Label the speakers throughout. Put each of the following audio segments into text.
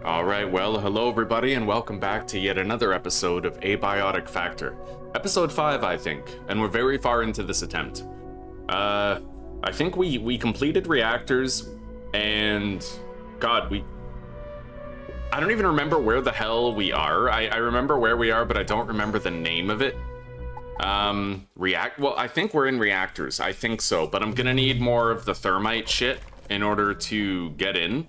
Speaker 1: Alright, well, hello everybody, and welcome back to yet another episode of Abiotic Factor. Episode 5, I think, and we're very far into this attempt. I think we completed reactors, and... God, I don't even remember where the hell we are. I remember where we are, but I don't remember the name of it. Well, I think we're in reactors. I think so, but I'm gonna need more of the thermite shit in order to get in.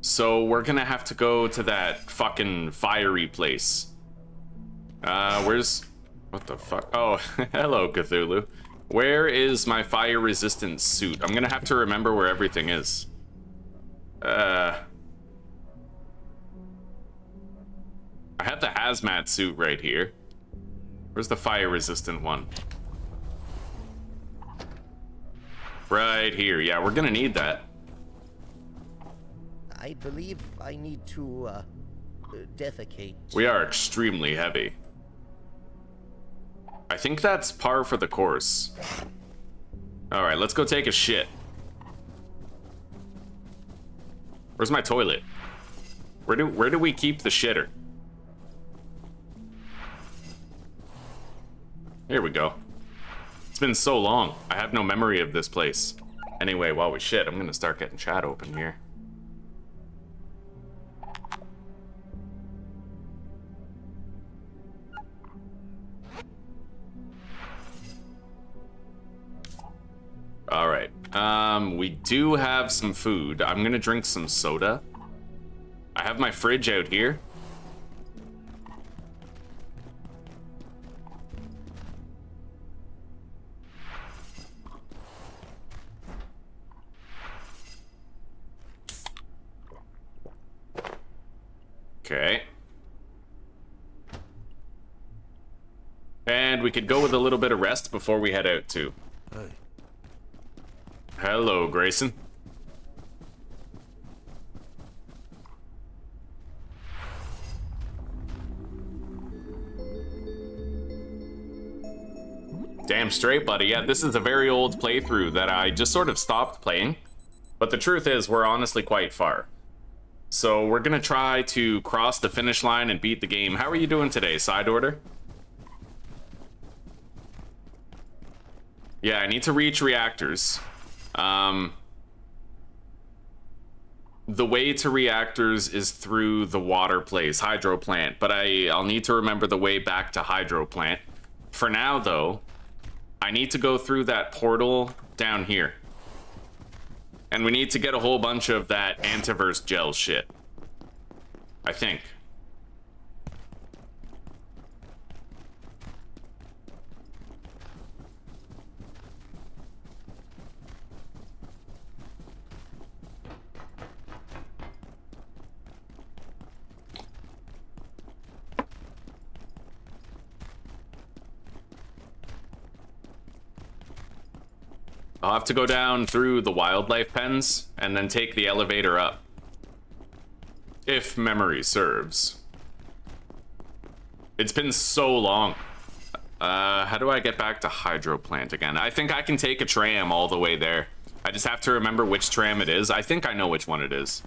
Speaker 1: So we're gonna have to go to that fucking fiery place. What the fuck? Oh, hello, Cthulhu. Where is my fire-resistant suit? I'm gonna have to remember where everything is. I have the hazmat suit right here. Where's the fire-resistant one? Right here. Yeah, we're gonna need that.
Speaker 2: I believe I need to, defecate.
Speaker 1: We are extremely heavy. I think that's par for the course. Alright, let's go take a shit. Where's my toilet? Where do we keep the shitter? Here we go. It's been so long. I have no memory of this place. Anyway, while we shit, I'm gonna start getting chat open here. All right. We do have some food. I'm gonna drink some soda. I have my fridge out here. Okay. And we could go with a little bit of rest before we head out too.
Speaker 3: Hey.
Speaker 1: Hello, Grayson. Damn straight, buddy. Yeah, this is a very old playthrough that I just sort of stopped playing. But the truth is, we're honestly quite far. So we're gonna try to cross the finish line and beat the game. How are you doing today, Side Order? Yeah, I need to reach reactors. The way to reactors is through the water place, hydro plant, but I'll need to remember the way back to hydro plant. For now, though, I need to go through that portal down here. And we need to get a whole bunch of that antiverse gel shit. I think. I'll have to go down through the wildlife pens and then take the elevator up. If memory serves. It's been so long. How do I get back to hydro plant again? I think I can take a tram all the way there. I just have to remember which tram it is. I think I know which one it is.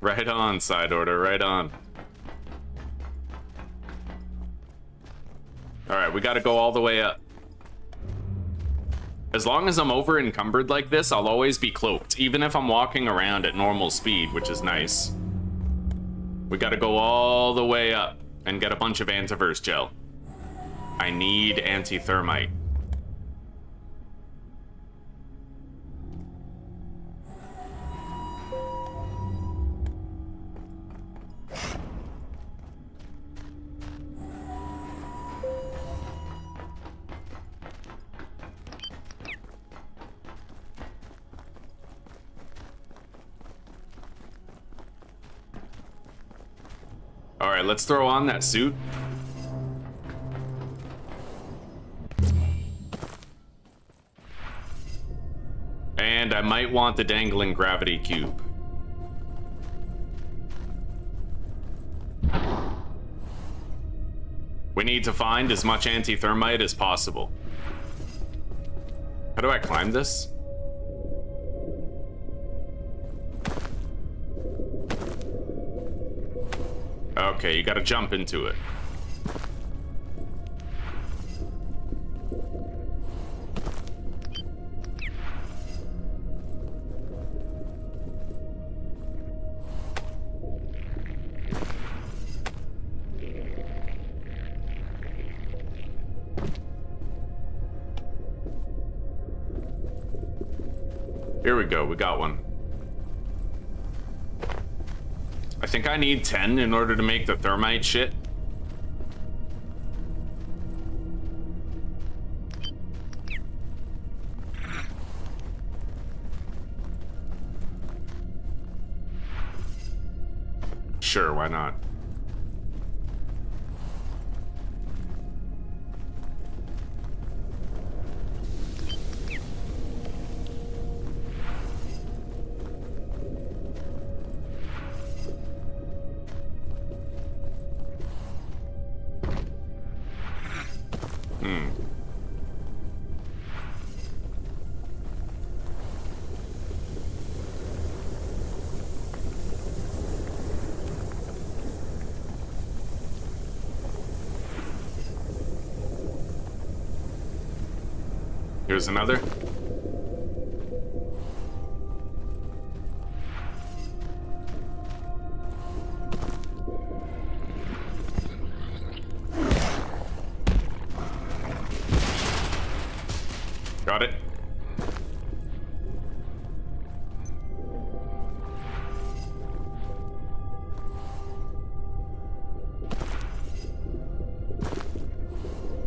Speaker 1: Right on, Side Order, right on. Alright, we gotta go all the way up. As long as I'm over encumbered like this, I'll always be cloaked, even if I'm walking around at normal speed, which is nice. We gotta go all the way up and get a bunch of antiverse gel. I need anti-thermite. Alright, let's throw on that suit. And I might want the dangling gravity cube. We need to find as much anti-thermite as possible. How do I climb this? Okay, you gotta jump into it. Here we go, we got one. I think I need 10 in order to make the thermite shit. Sure, why not? Here's another. Got it.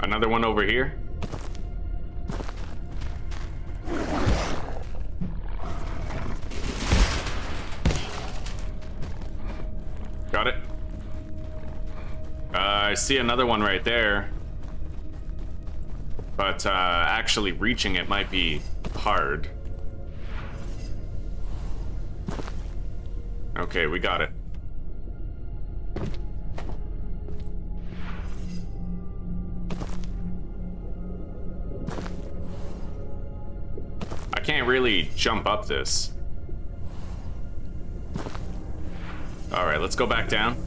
Speaker 1: Another one over here. Got it. I see another one right there. But actually reaching it might be hard. Okay, we got it. I can't really jump up this. Alright, let's go back down.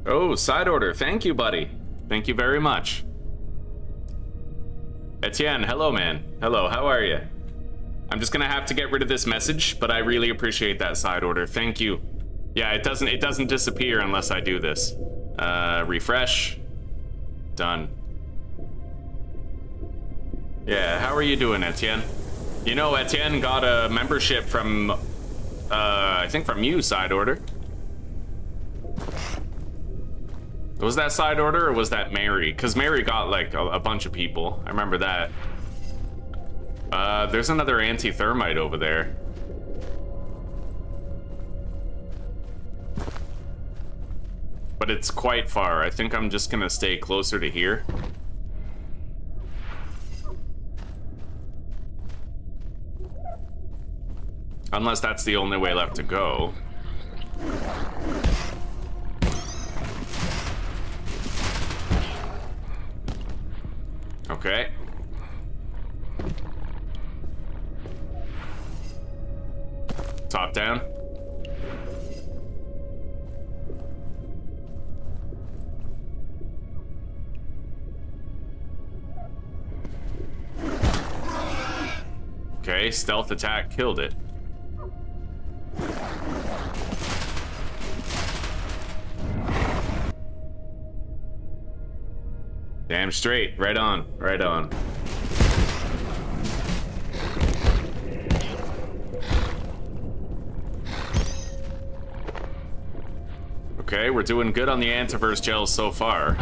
Speaker 1: Oh, side order. Thank you, buddy. Thank you very much. Etienne, hello, man. Hello, how are you? I'm just gonna have to get rid of this message, but I really appreciate that side order. Thank you. Yeah, it doesn't disappear unless I do this. Refresh. Done. Yeah, how are you doing, Etienne? You know, Etienne got a membership from, I think from you, side order. Was that side order or was that Mary? Because Mary got like a bunch of people. I remember that. There's another anti-thermite over there. But it's quite far. I think I'm just gonna stay closer to here. Unless that's the only way left to go. Okay. Top down. Okay, stealth attack killed it. Damn straight. Right on. Right on. Okay, we're doing good on the antivirus gels so far.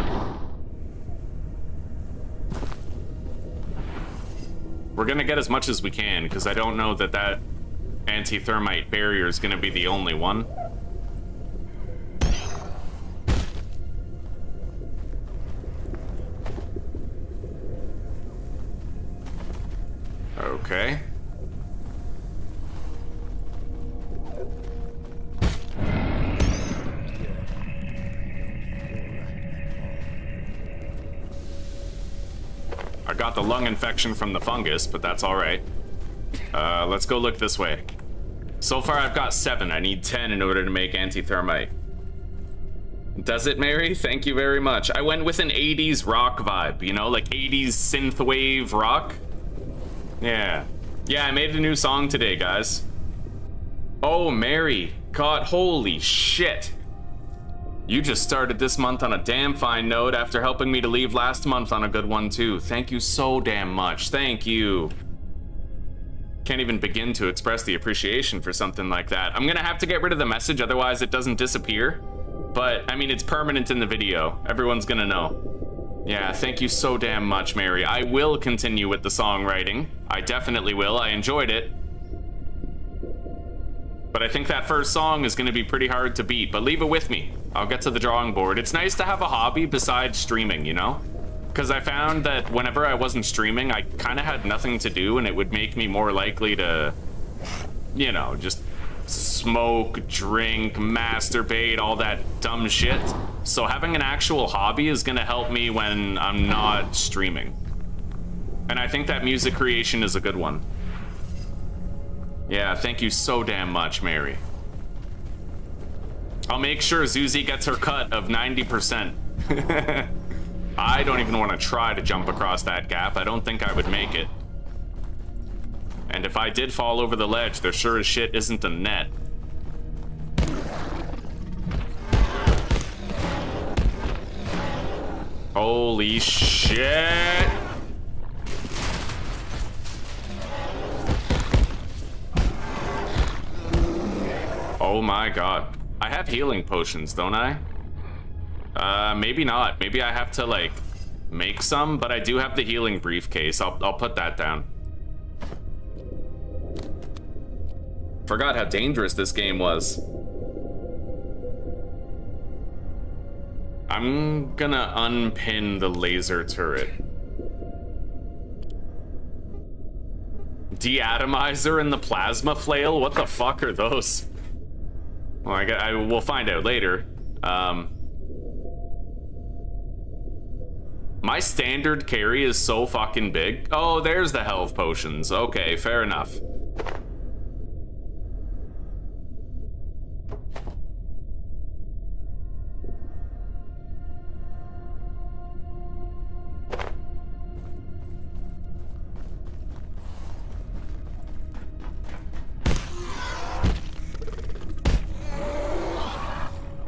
Speaker 1: We're gonna get as much as we can, because I don't know that that anti-thermite barrier is gonna be the only one. Okay. I got the lung infection from the fungus, but that's all right. Let's go look this way. So far, I've got 7. I need 10 in order to make anti-thermite. Does it, Mary? Thank you very much. I went with an 80s rock vibe, you know, like 80s synthwave rock. Yeah. Yeah, I made a new song today, guys. Oh, Mary. God, holy shit. You just started this month on a damn fine note after helping me to leave last month on a good one, too. Thank you so damn much. Thank you. Can't even begin to express the appreciation for something like that. I'm gonna have to get rid of the message, otherwise it doesn't disappear. But, I mean, it's permanent in the video. Everyone's gonna know. Yeah, thank you so damn much, Mary. I will continue with the songwriting. I definitely will. I enjoyed it. But I think that first song is gonna be pretty hard to beat, but leave it with me. I'll get to the drawing board. It's nice to have a hobby besides streaming, you know? Because I found that whenever I wasn't streaming, I kind of had nothing to do, and it would make me more likely to, you know, just smoke, drink, masturbate, all that dumb shit. So having an actual hobby is gonna help me when I'm not streaming. And I think that music creation is a good one. Yeah, thank you so damn much, Mary. I'll make sure Zuzi gets her cut of 90%. I don't even want to try to jump across that gap. I don't think I would make it. And if I did fall over the ledge, there sure as shit isn't a net. Holy shit! Oh my god. I have healing potions, don't I? Maybe not. Maybe I have to, like, make some, but I do have the healing briefcase. I'll put that down. Forgot how dangerous this game was. I'm gonna unpin the laser turret. Deatomizer and the plasma flail? What the fuck are those? Well, I will find out later. My standard carry is so fucking big. Oh, there's the health potions. Okay, fair enough.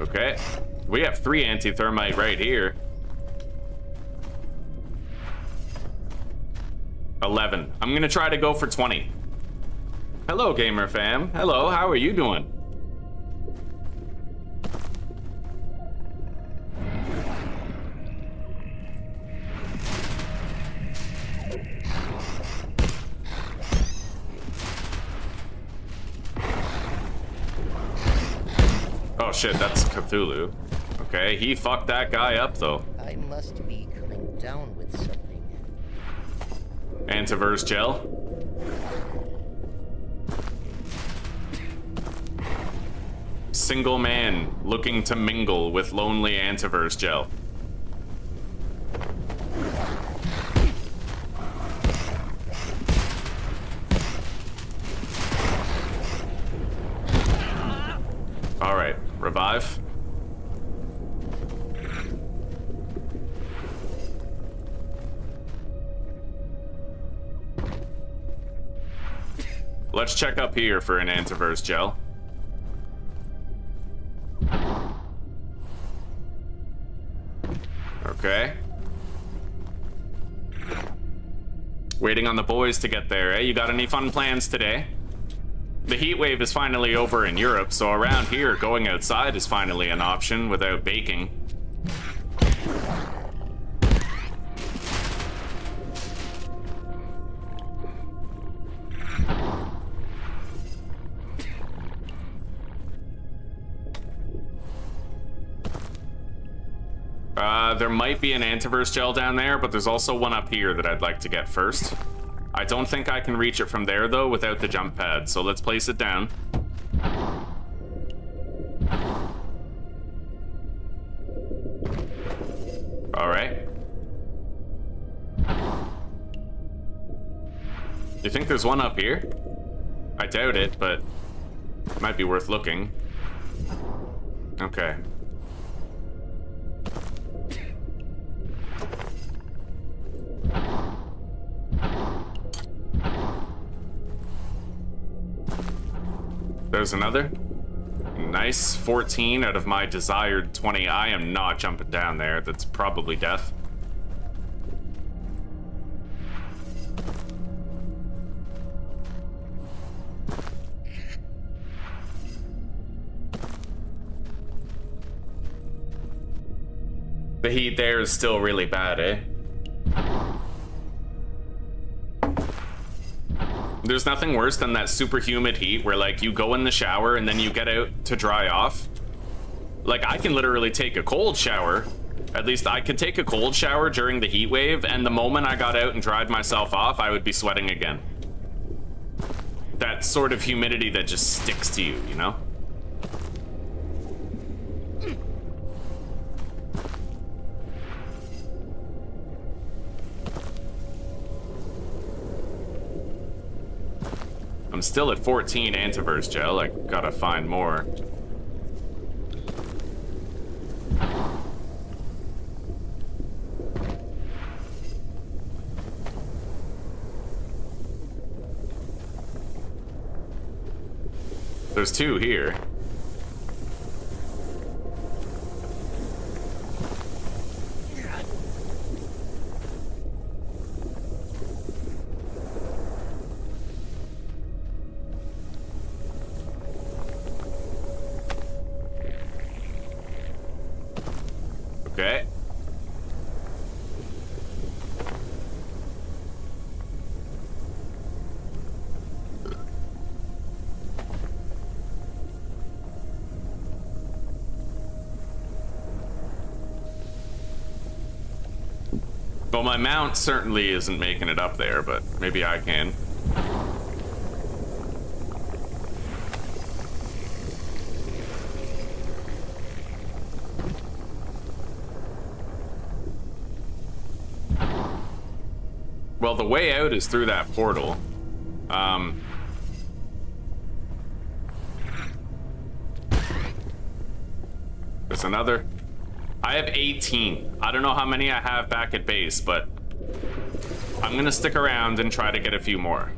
Speaker 1: Okay, we have 3 anti-thermite right here. 11. I'm gonna try to go for 20. Hello, gamer fam. Hello, how are you doing? Oh shit, that's Cthulhu. Okay, he fucked that guy up though.
Speaker 2: I must be coming down with something.
Speaker 1: Antiverse gel. Single man looking to mingle with lonely antiverse gel. All right, revive. Let's check up here for an antiverse gel. Okay. Waiting on the boys to get there, eh? You got any fun plans today? The heat wave is finally over in Europe, so around here, going outside is finally an option without baking. There might be an antiverse gel down there, but there's also one up here that I'd like to get first. I don't think I can reach it from there, though, without the jump pad. So let's place it down. All right. You think there's one up here? I doubt it, but it might be worth looking. Okay. There's another. Nice, 14 out of my desired 20. I am not jumping down there. That's probably death. The heat there is still really bad, eh? There's nothing worse than that super humid heat where, like, you go in the shower and then you get out to dry off. Like, I can literally take a cold shower. At least I could take a cold shower during the heat wave, and the moment I got out and dried myself off, I would be sweating again. That sort of humidity that just sticks to you, you know? I'm still at 14 antivirus gel. I gotta find more. There's two here. Okay. Well, my mount certainly isn't making it up there, but maybe I can. Well, the way out is through that portal. There's another. I have 18. I don't know how many I have back at base, but I'm gonna stick around and try to get a few more.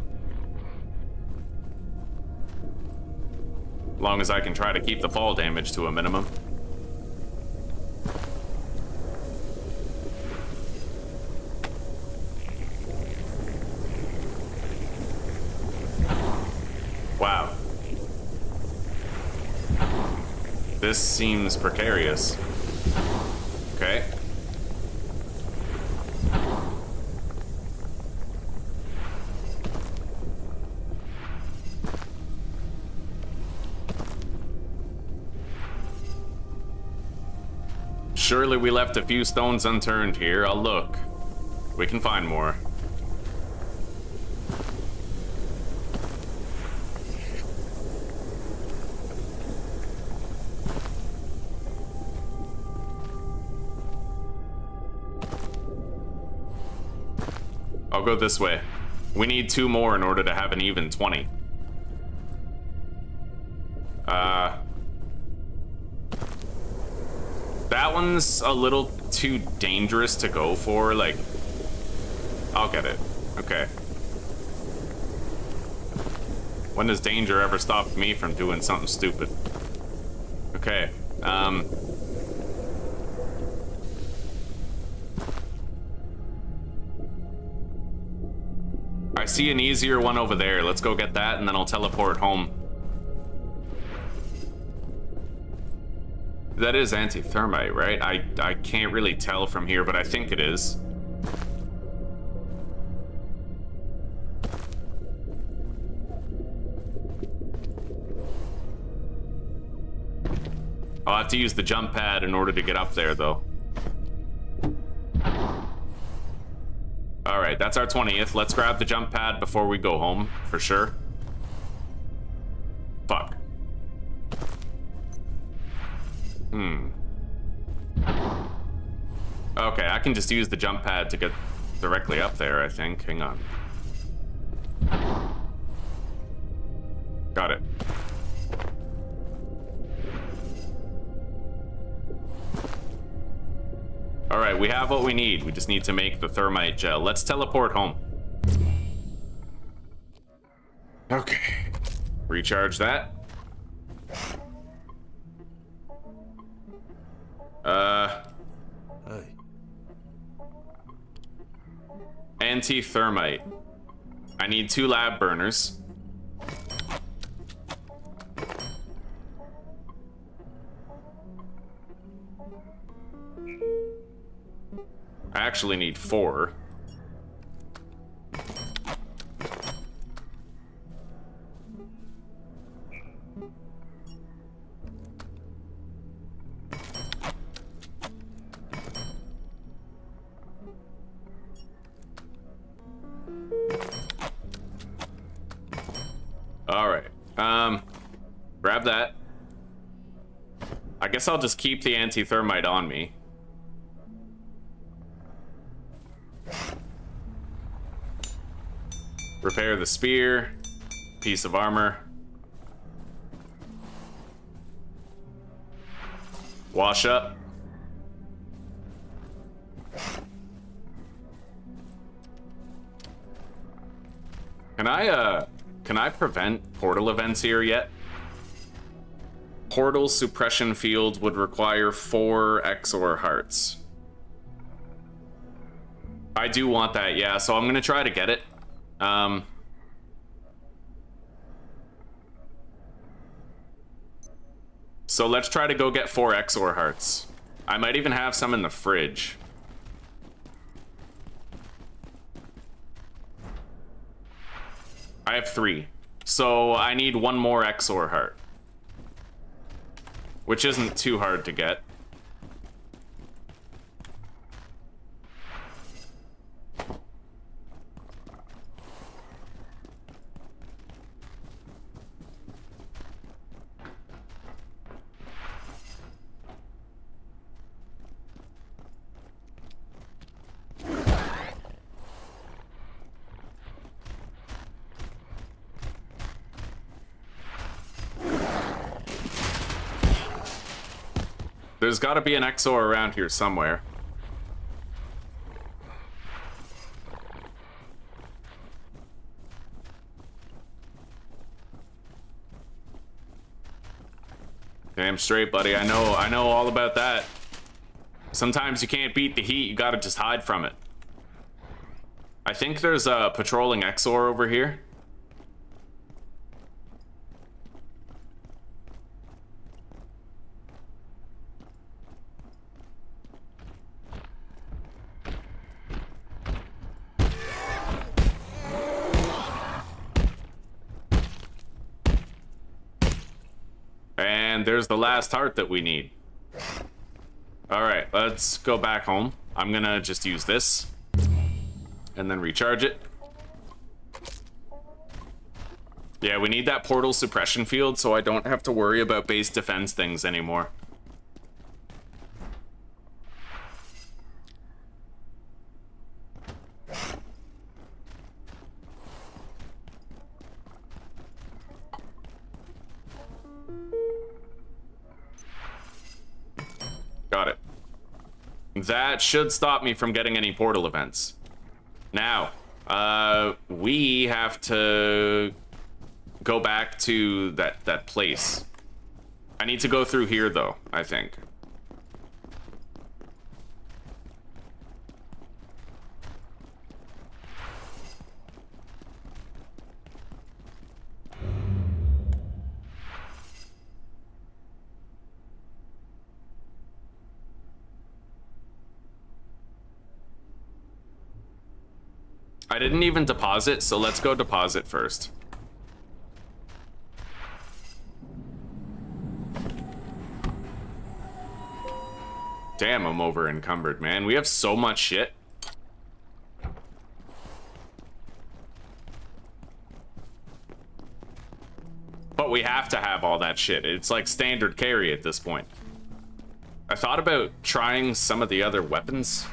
Speaker 1: As long as I can try to keep the fall damage to a minimum. Wow. This seems precarious. Okay. Surely we left a few stones unturned here. I'll look. We can find more. I'll go this way. We need 2 more in order to have an even 20. That one's a little too dangerous to go for, like... I'll get it. Okay. When has danger ever stopped me from doing something stupid? Okay, I see an easier one over there. Let's go get that, and then I'll teleport home. That is anti-thermite, right? I can't really tell from here, but I think it is. I'll have to use the jump pad in order to get up there, though. Alright, right, that's our 20th. Let's grab the jump pad before we go home, for sure. Fuck. Okay, I can just use the jump pad to get directly up there, I think. Hang on. Got it. All right, we have what we need. We just need to make the thermite gel. Let's teleport home. Okay. Recharge that.
Speaker 3: Hey.
Speaker 1: Anti-thermite. I need 2 lab burners. I actually need 4. All right. Grab that. I guess I'll just keep the anti-thermite on me. Repair the spear. Piece of armor. Wash up. Can I prevent portal events here yet? Portal suppression field would require 4 XOR hearts. I do want that, yeah, so I'm gonna try to get it. So let's try to go get 4 XOR hearts. I might even have some in the fridge. I have 3. So I need 1 more XOR heart. Which isn't too hard to get. There's got to be an XOR around here somewhere. Damn straight, buddy. I know all about that. Sometimes you can't beat the heat, you gotta just hide from it. I think there's a patrolling XOR over here. And there's the last heart that we need. Alright, let's go back home. I'm gonna just use this. And then recharge it. Yeah, we need that portal suppression field so I don't have to worry about base defense things anymore. Got it. That should stop me from getting any portal events. Now, we have to go back to that place. I need to go through here, though, I think. I didn't even deposit, so let's go deposit first. Damn, I'm over encumbered, man. We have so much shit. But we have to have all that shit. It's like standard carry at this point. I thought about trying some of the other weapons.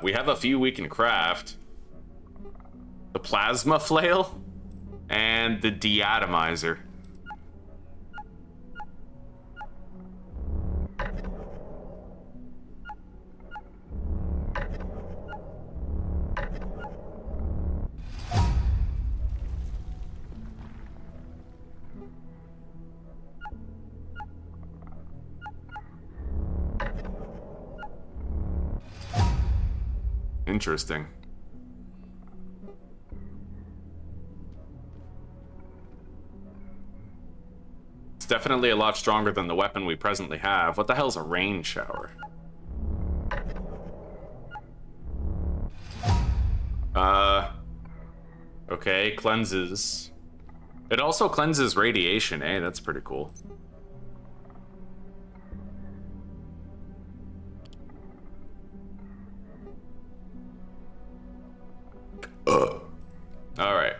Speaker 1: We have a few we can craft. The plasma flail and the deatomizer. Interesting. It's definitely a lot stronger than the weapon we presently have. What the hell's a rain shower? Okay, cleanses. It also cleanses radiation, eh? That's pretty cool. Alright.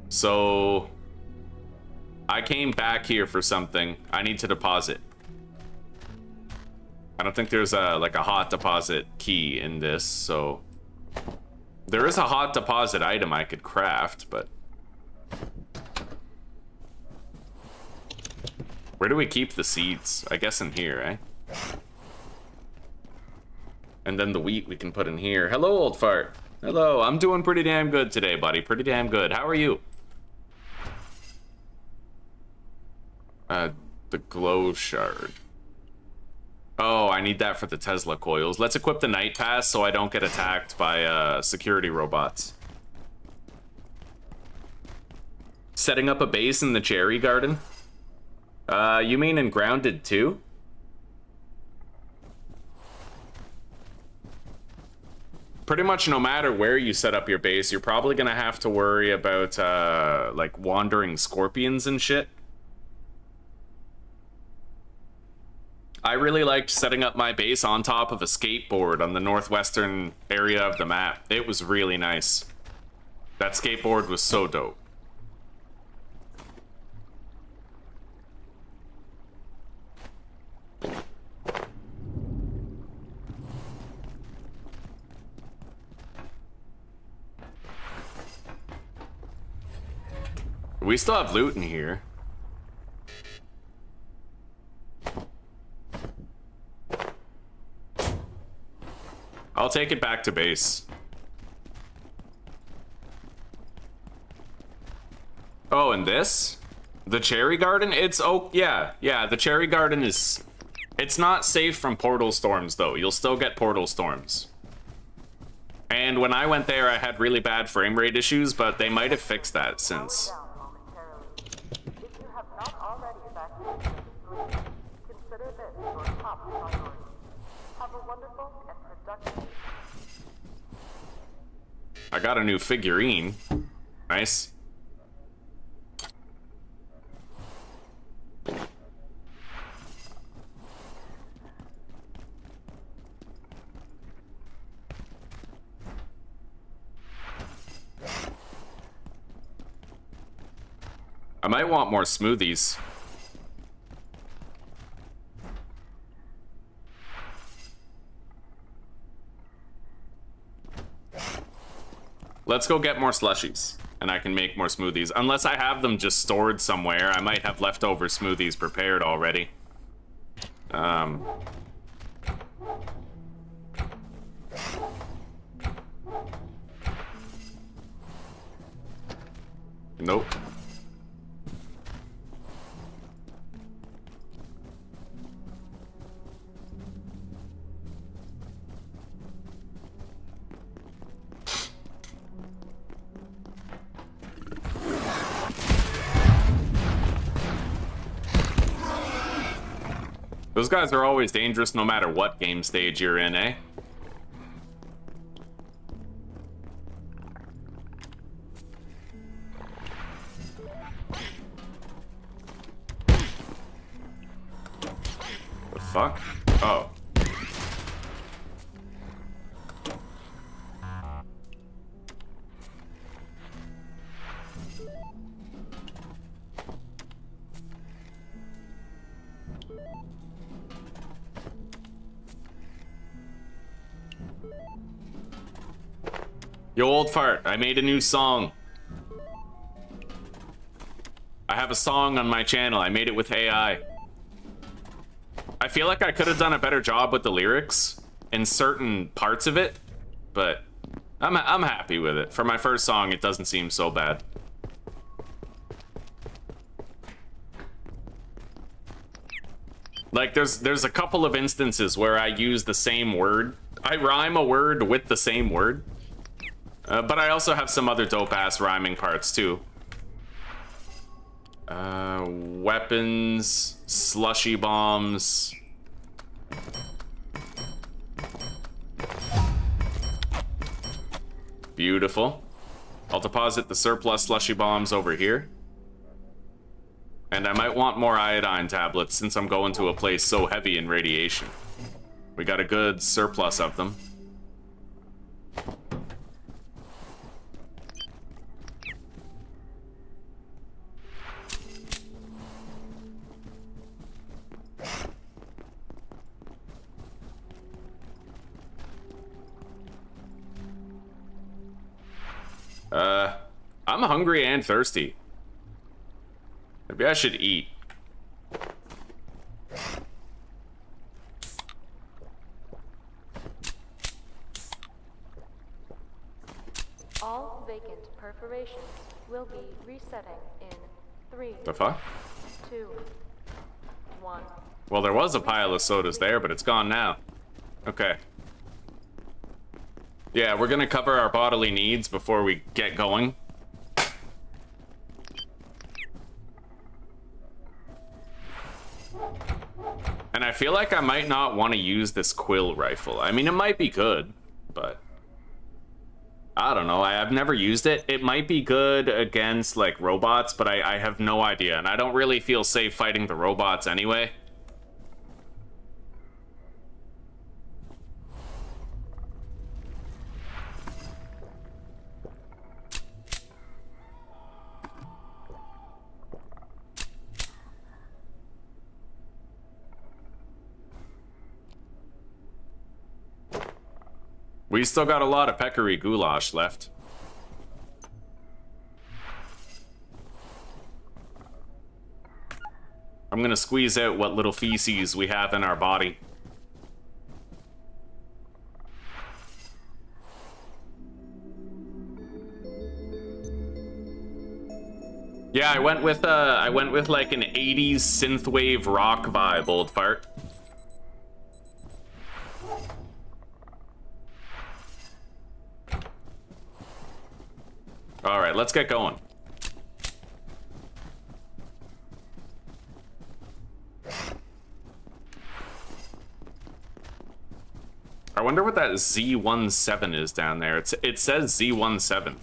Speaker 1: So I came back here for something. I need to deposit. I don't think there's a like a hot deposit key in this, so there is a hot deposit item I could craft, but where do we keep the seeds? I guess in here, eh? And then the wheat we can put in here. Hello, old fart. Hello, I'm doing pretty damn good today, buddy. Pretty damn good. How are you? The glow shard. Oh, I need that for the Tesla coils. Let's equip the night pass so I don't get attacked by security robots. Setting up a base in the cherry garden? You mean in Grounded too? Pretty much no matter where you set up your base, you're probably gonna have to worry about like wandering scorpions and shit. I really liked setting up my base on top of a skateboard on the northwestern area of the map. It was really nice. That skateboard was so dope. We still have loot in here. I'll take it back to base. Oh, and this? The cherry garden? It's, oh, yeah, the cherry garden is... It's not safe from portal storms, though. You'll still get portal storms. And when I went there, I had really bad frame rate issues, but they might have fixed that since. I got a new figurine. Nice. I might want more smoothies. Let's go get more slushies, and I can make more smoothies. Unless I have them just stored somewhere, I might have leftover smoothies prepared already. Nope. Those guys are always dangerous no matter what game stage you're in, eh? The fuck? Oh. Yo, old fart, I made a new song. I have a song on my channel. I made it with AI. I feel like I could have done a better job with the lyrics in certain parts of it, but I'm happy with it. For my first song, it doesn't seem so bad. Like, there's a couple of instances where I use the same word. I rhyme a word with the same word. But I also have some other dope-ass rhyming parts, too. Weapons, slushy bombs. Beautiful. I'll deposit the surplus slushy bombs over here. And I might want more iodine tablets since I'm going to a place so heavy in radiation. We got a good surplus of them. I'm hungry and thirsty. Maybe I should eat.
Speaker 3: All vacant perforations will be resetting in 3,
Speaker 1: The fuck?
Speaker 3: 2, 1.
Speaker 1: Well, there was a pile of sodas there, but it's gone now. Okay. Yeah, we're gonna cover our bodily needs before we get going. And I feel like I might not want to use this quill rifle. I mean, it might be good, but I don't know. I've never used it. It might be good against, like, robots, but I have no idea. And I don't really feel safe fighting the robots anyway. We still got a lot of peccary goulash left. I'm gonna squeeze out what little feces we have in our body. Yeah, I went with like an 80s synthwave rock vibe, old fart. All right, let's get going. I wonder what that Z17 is down there. It says Z17.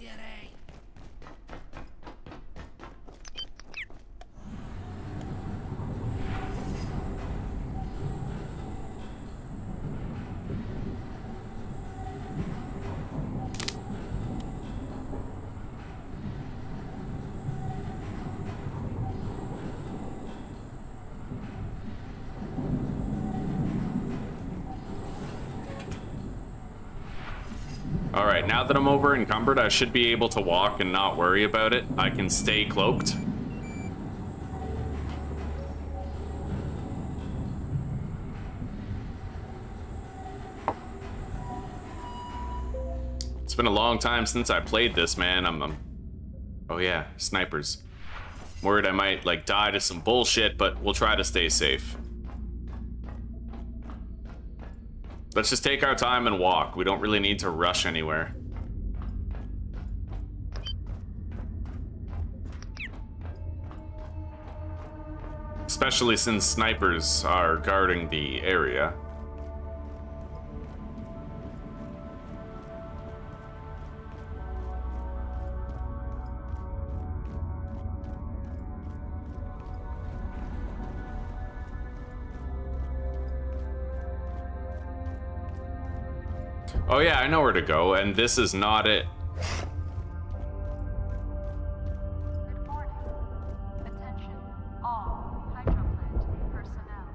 Speaker 1: Alright, now that I'm over encumbered, I should be able to walk and not worry about it. I can stay cloaked. It's been a long time since I played this, man. Oh yeah, snipers. Worried I might, like, die to some bullshit, but we'll try to stay safe. Let's just take our time and walk. We don't really need to rush anywhere. Especially since snipers are guarding the area. Oh yeah, I know where to go, and this is not it.
Speaker 3: Good morning. Attention, all hydroplant personnel.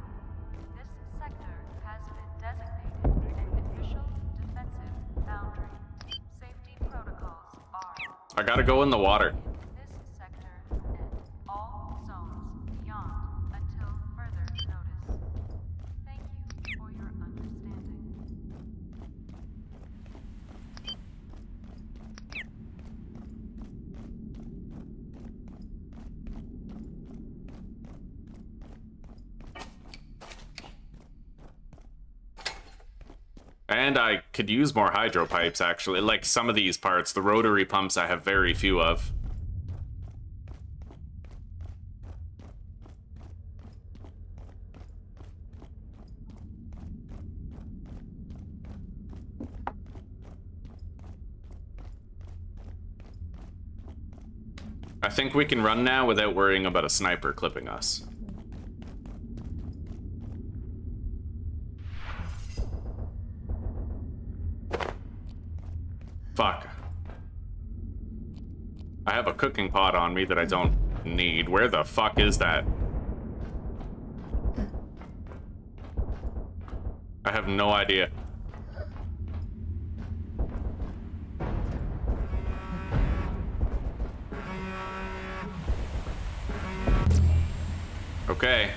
Speaker 3: This sector has been designated an official defensive boundary. Safety protocols
Speaker 1: I gotta go in the water.
Speaker 3: This sector and all zones beyond until further notice. Thank you for your understanding.
Speaker 1: And I could use more hydro pipes, actually. Like some of these parts, the rotary pumps I have very few of. I think we can run now without worrying about a sniper clipping us. Fuck. I have a cooking pot on me that I don't need. Where the fuck is that? I have no idea. Okay.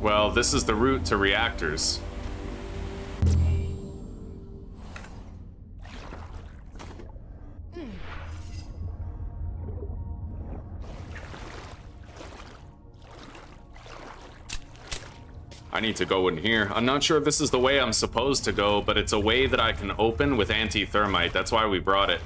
Speaker 1: Well, this is the route to reactors. I need to go in here. I'm not sure if this is the way I'm supposed to go, but it's a way that I can open with anti-thermite. That's why we brought it.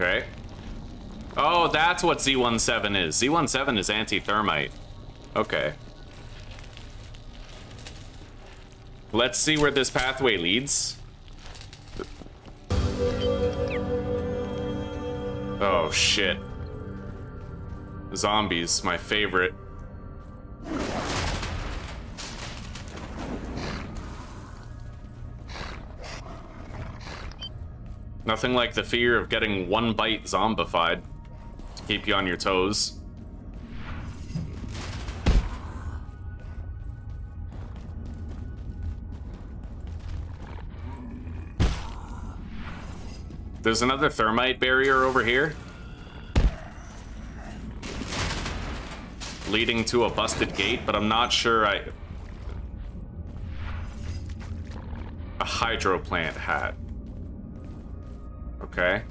Speaker 1: Okay. Oh, that's what Z17 is. Z17 is anti-thermite. Okay. Let's see where this pathway leads. Oh, shit. Zombies, my favorite. Nothing like the fear of getting one bite zombified to keep you on your toes. There's another thermite barrier over here, leading to a busted gate, but I'm not sure a hydro plant hat. Okay.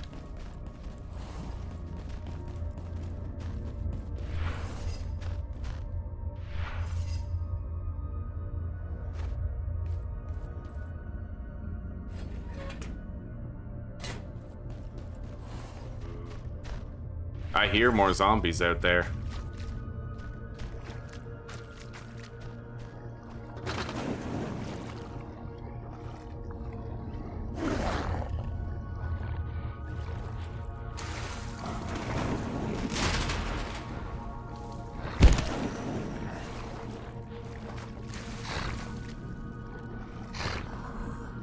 Speaker 1: I hear more zombies out there.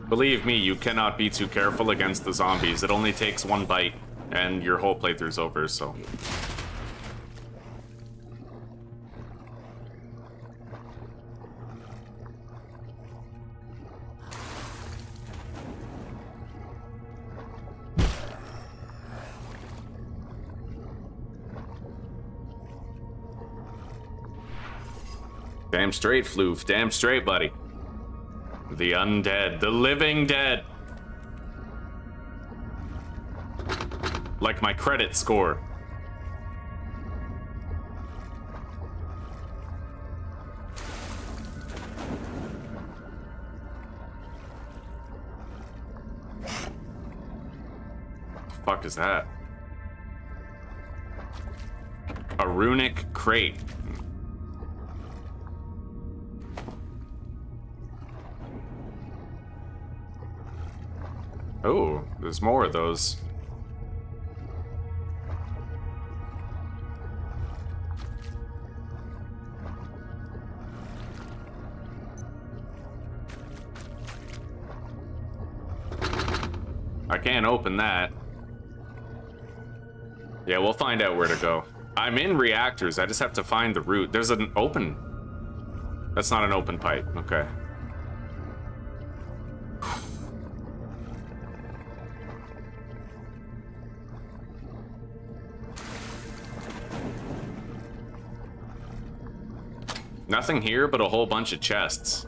Speaker 1: Believe me, you cannot be too careful against the zombies. It only takes one bite, and your whole playthrough's over, so... Damn straight, Floof. Damn straight, buddy. The undead. The living dead. Like my credit score. The fuck is that? A runic crate. Oh, there's more of those. I can't open that. Yeah, we'll find out where to go. I'm in reactors. I just have to find the route. There's an open... That's not an open pipe. Okay. Nothing here but a whole bunch of chests.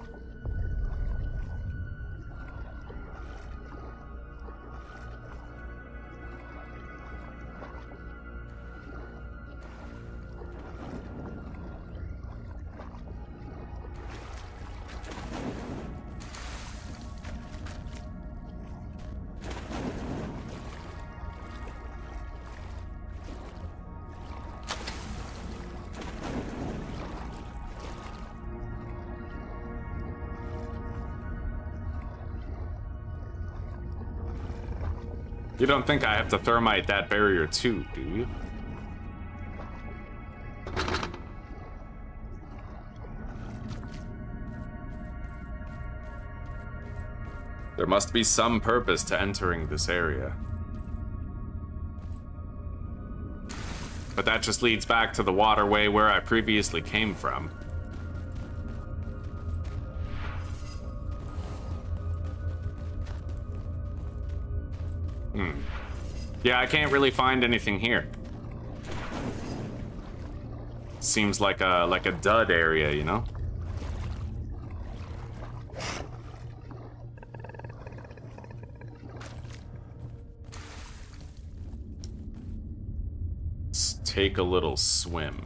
Speaker 1: You don't think I have to thermite that barrier too, do you? There must be some purpose to entering this area. But that just leads back to the waterway where I previously came from. Yeah, I can't really find anything here. Seems like a dud area, you know? Let's take a little swim.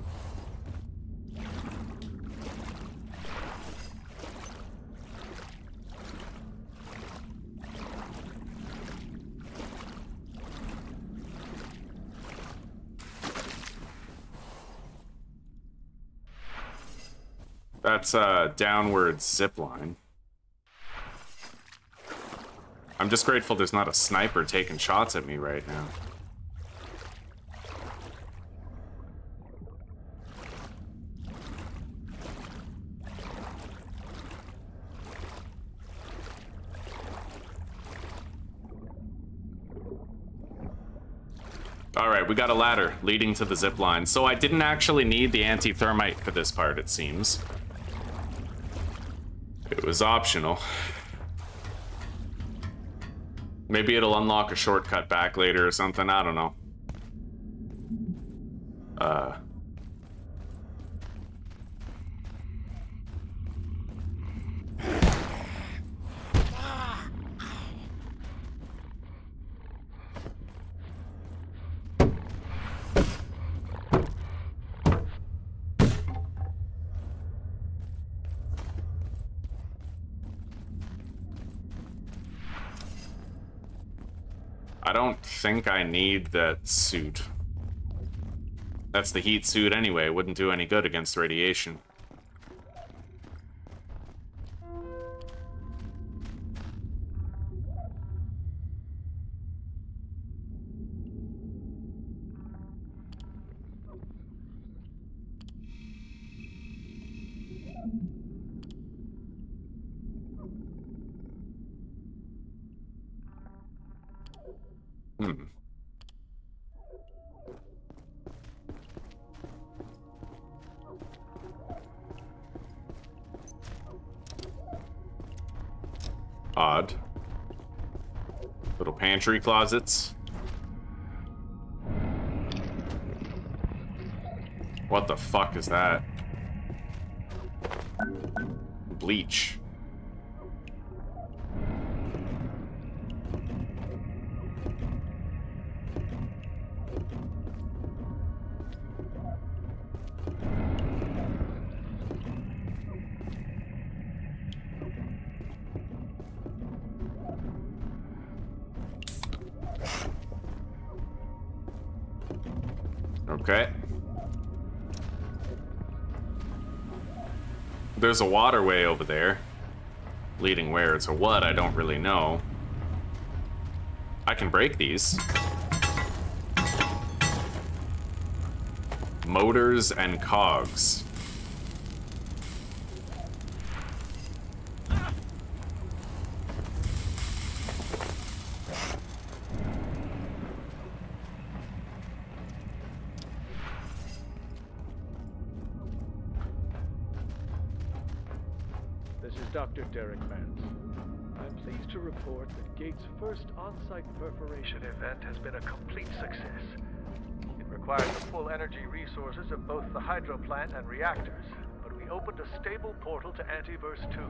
Speaker 1: That's a downward zip line. I'm just grateful there's not a sniper taking shots at me right now. Alright, we got a ladder leading to the zip line, so I didn't actually need the anti-thermite for this part, it seems. It was optional. Maybe it'll unlock a shortcut back later or something, I don't know. I don't think I need that suit. That's the heat suit anyway. It wouldn't do any good against radiation. Odd. Little pantry closets. What the fuck is that? Bleach. Okay. There's a waterway over there. Leading where to what, I don't really know. I can break these. Motors and cogs.
Speaker 4: Dr. Derek Vance. I'm pleased to report that Gate's first on-site perforation event has been a complete success. It required the full energy resources of both the hydro plant and reactors, but we opened a stable portal to Antiverse 2.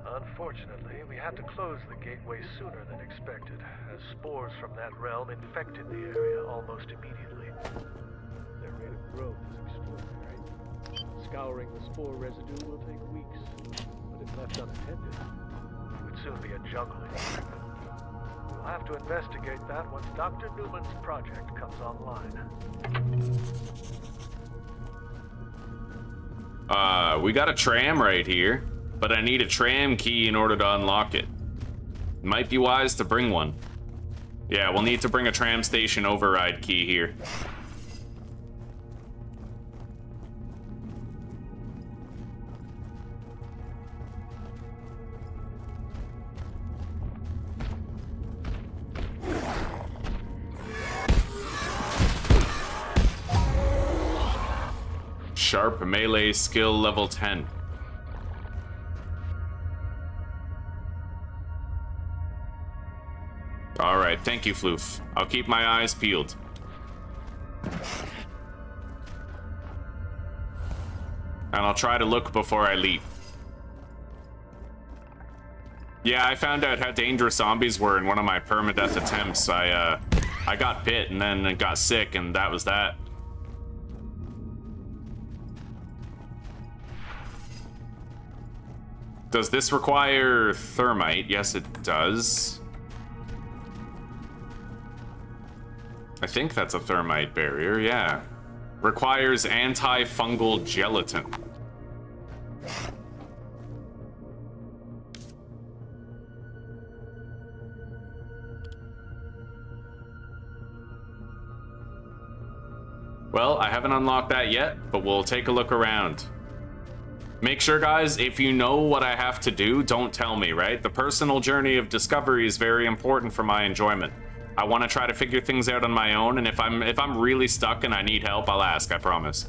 Speaker 4: Unfortunately, we had to close the gateway sooner than expected, as spores from that realm infected the area almost immediately. Their rate of growth is extraordinary. Scouring the spore residue will take weeks, but if left unattended, it would soon be a jungle here. We'll have to investigate that once Dr. Newman's project comes online.
Speaker 1: We got a tram right here, but I need a tram key in order to unlock it. Might be wise to bring one. Yeah, we'll need to bring a tram station override key here. Sharp melee skill level 10. Alright, thank you, Floof. I'll keep my eyes peeled. And I'll try to look before I leap. Yeah, I found out how dangerous zombies were in one of my permadeath attempts. I got bit and then got sick, and that was that. Does this require thermite? Yes, it does. I think that's a thermite barrier, yeah. Requires antifungal gelatin. Well, I haven't unlocked that yet, but we'll take a look around. Make sure, guys, if you know what I have to do, don't tell me, right? The personal journey of discovery is very important for my enjoyment. I want to try to figure things out on my own, and if I'm really stuck and I need help, I'll ask, I promise.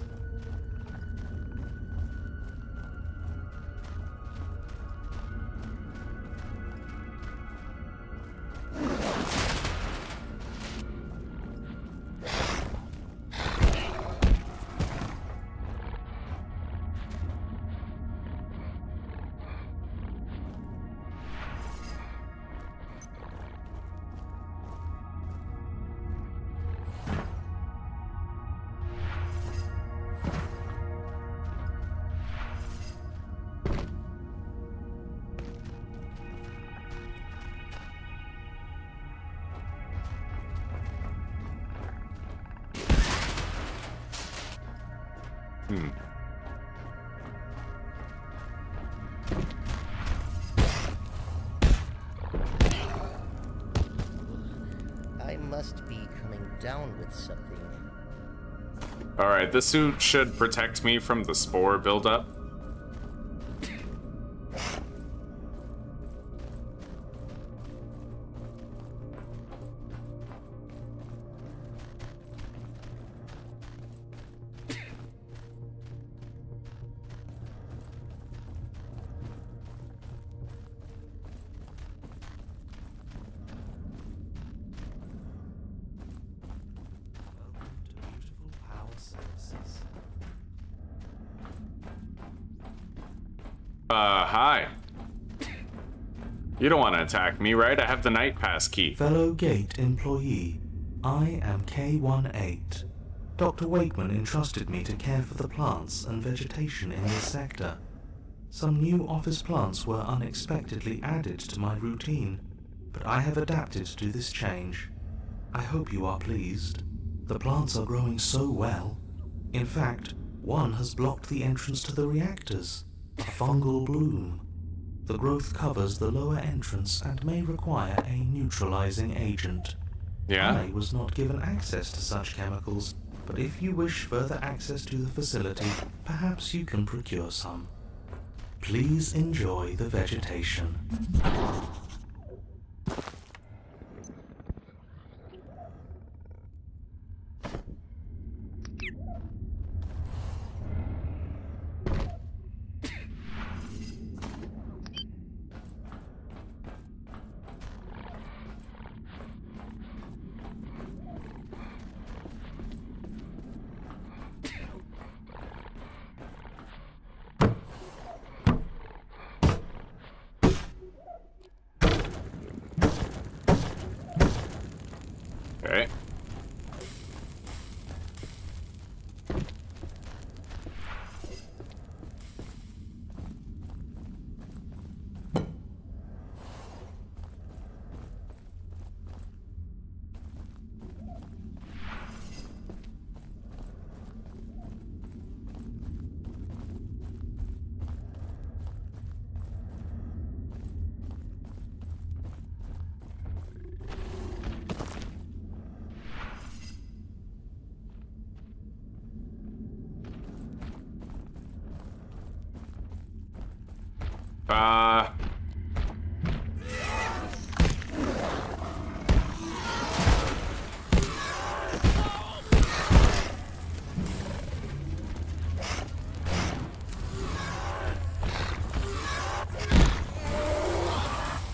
Speaker 2: I must be coming down with something.
Speaker 1: Alright, this suit should protect me from the spore buildup. Hi. You don't want to attack me, right? I have the night pass key.
Speaker 5: Fellow Gate employee, I am K18. Dr. Wakeman entrusted me to care for the plants and vegetation in this sector. Some new office plants were unexpectedly added to my routine, but I have adapted to this change. I hope you are pleased. The plants are growing so well. In fact, one has blocked the entrance to the reactors. A fungal bloom. The growth covers the lower entrance and may require a neutralizing agent.
Speaker 1: Yeah?
Speaker 5: I was not given access to such chemicals, but if you wish further access to the facility, perhaps you can procure some. Please enjoy the vegetation.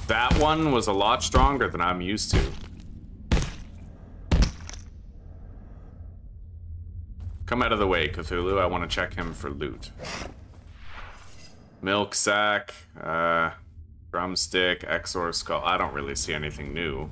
Speaker 1: That one was a lot stronger than I'm used to. Come out of the way, Cthulhu. I want to check him for loot. Milk sack, drumstick, Exor skull. I don't really see anything new.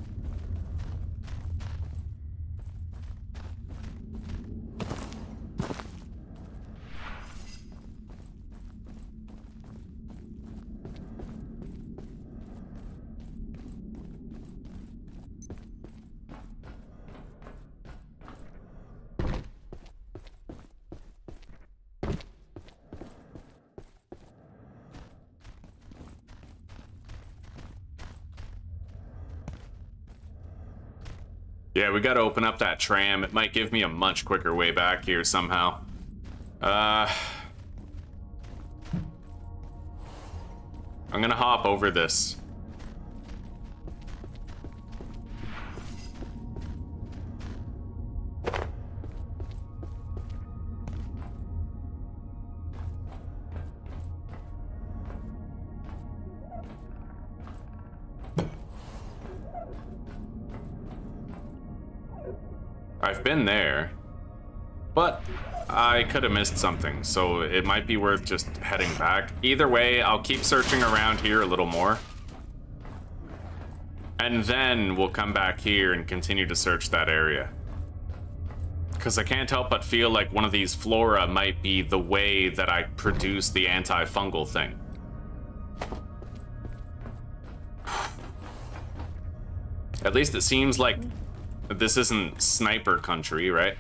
Speaker 1: Yeah, we gotta open up that tram. It might give me a much quicker way back here somehow. I'm gonna hop over this. I've been there, but I could have missed something, so it might be worth just heading back. Either way, I'll keep searching around here a little more. And then we'll come back here and continue to search that area. Because I can't help but feel like one of these flora might be the way that I produce the antifungal thing. At least it seems like this isn't sniper country, right?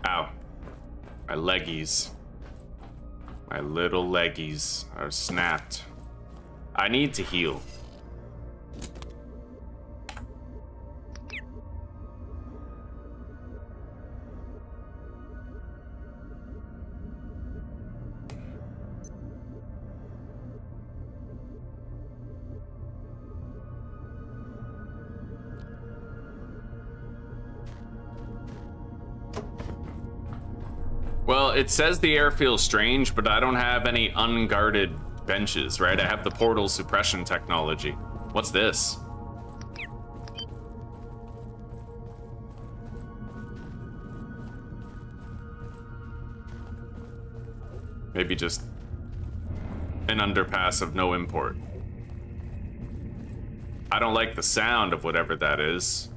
Speaker 1: Ow. My leggies. My little leggies are snapped. I need to heal. Well, it says the air feels strange, but I don't have any unguarded benches, right? I have the portal suppression technology. What's this? Maybe just an underpass of no import. I don't like the sound of whatever that is.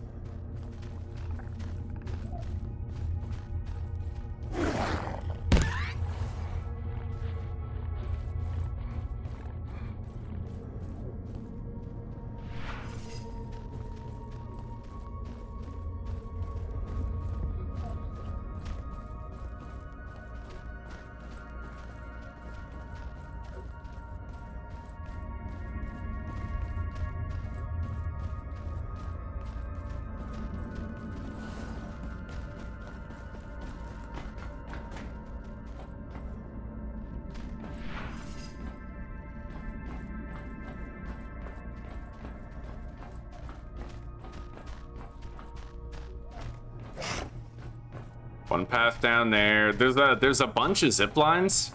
Speaker 1: One path down there. There's a bunch of zip lines.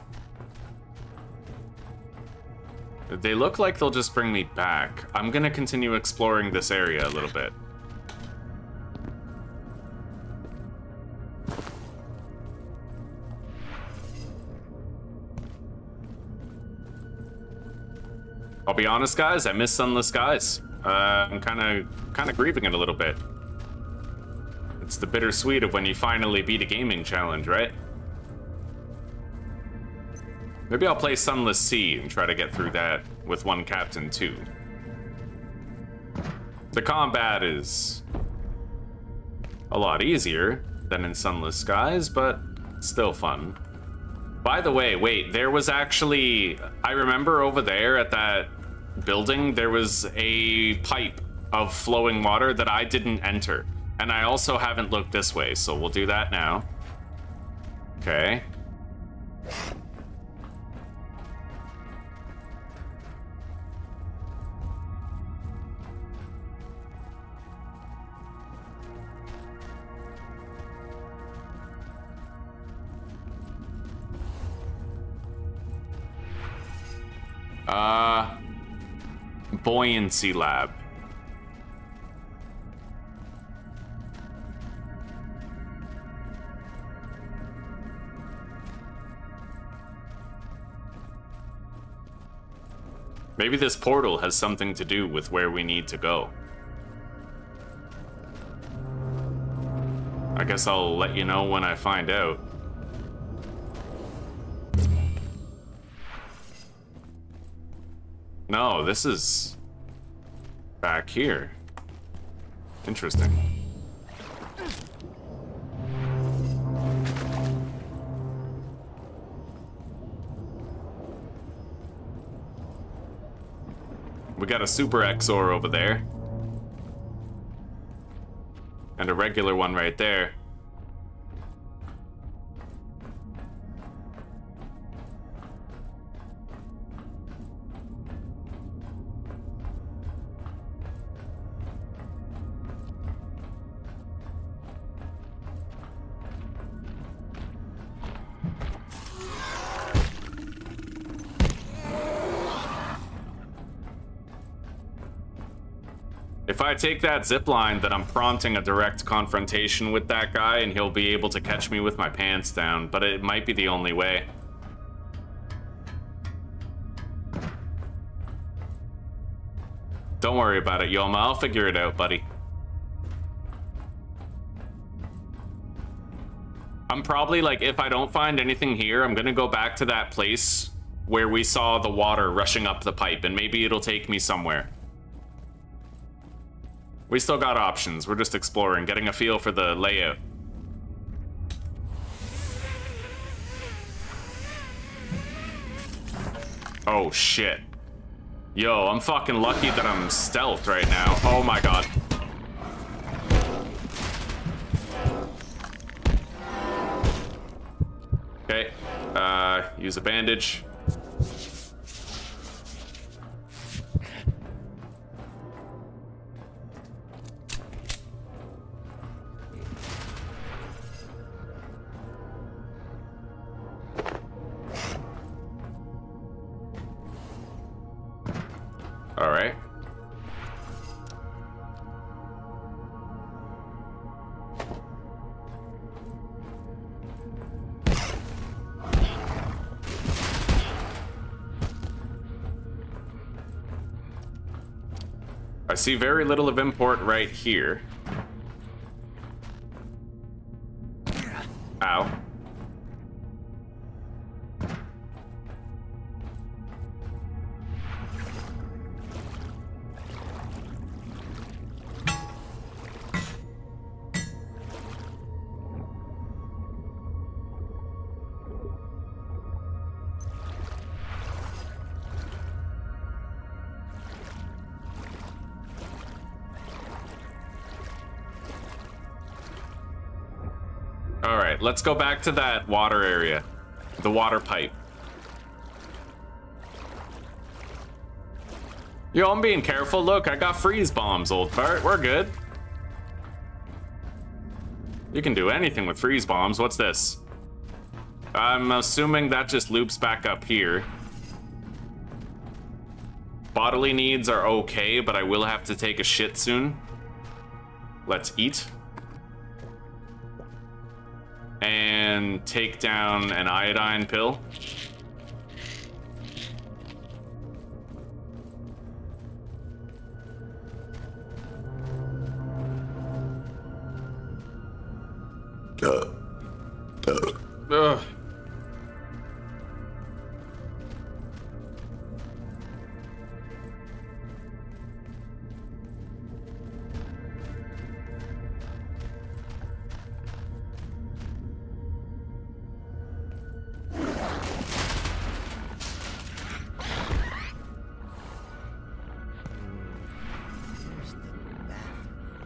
Speaker 1: They look like they'll just bring me back. I'm gonna continue exploring this area a little bit. I'll be honest, guys. I miss sunless skies. I'm kind of grieving it a little bit. It's the bittersweet of when you finally beat a gaming challenge, right? Maybe I'll play Sunless Sea and try to get through that with one captain too. The combat is a lot easier, than in sunless skies, but still fun. By the way, wait, there was actually... I remember over there at that building, there was a pipe of flowing water that I didn't enter. And I also haven't looked this way, so we'll do that now. Okay. Buoyancy lab. Maybe this portal has something to do with where we need to go. I guess I'll let you know when I find out. No, this is back here. Interesting. We got a super XOR over there. And a regular one right there. If I take that zip line, then I'm prompting a direct confrontation with that guy, and he'll be able to catch me with my pants down, but it might be the only way. Don't worry about it, Yoma. I'll figure it out, buddy. I'm probably, like, if I don't find anything here, I'm gonna go back to that place where we saw the water rushing up the pipe, and maybe it'll take me somewhere. We still got options. We're just exploring, getting a feel for the layout. Oh, shit. Yo, I'm fucking lucky that I'm stealthed right now. Oh my god. Okay. Use a bandage. All right. I see very little of import right here. Ow. All right, let's go back to that water area, the water pipe. Yo, I'm being careful. Look, I got freeze bombs, old fart. We're good. You can do anything with freeze bombs. What's this? I'm assuming that just loops back up here. Bodily needs are okay, but I will have to take a shit soon. Let's eat. And take down an iodine pill. Ugh.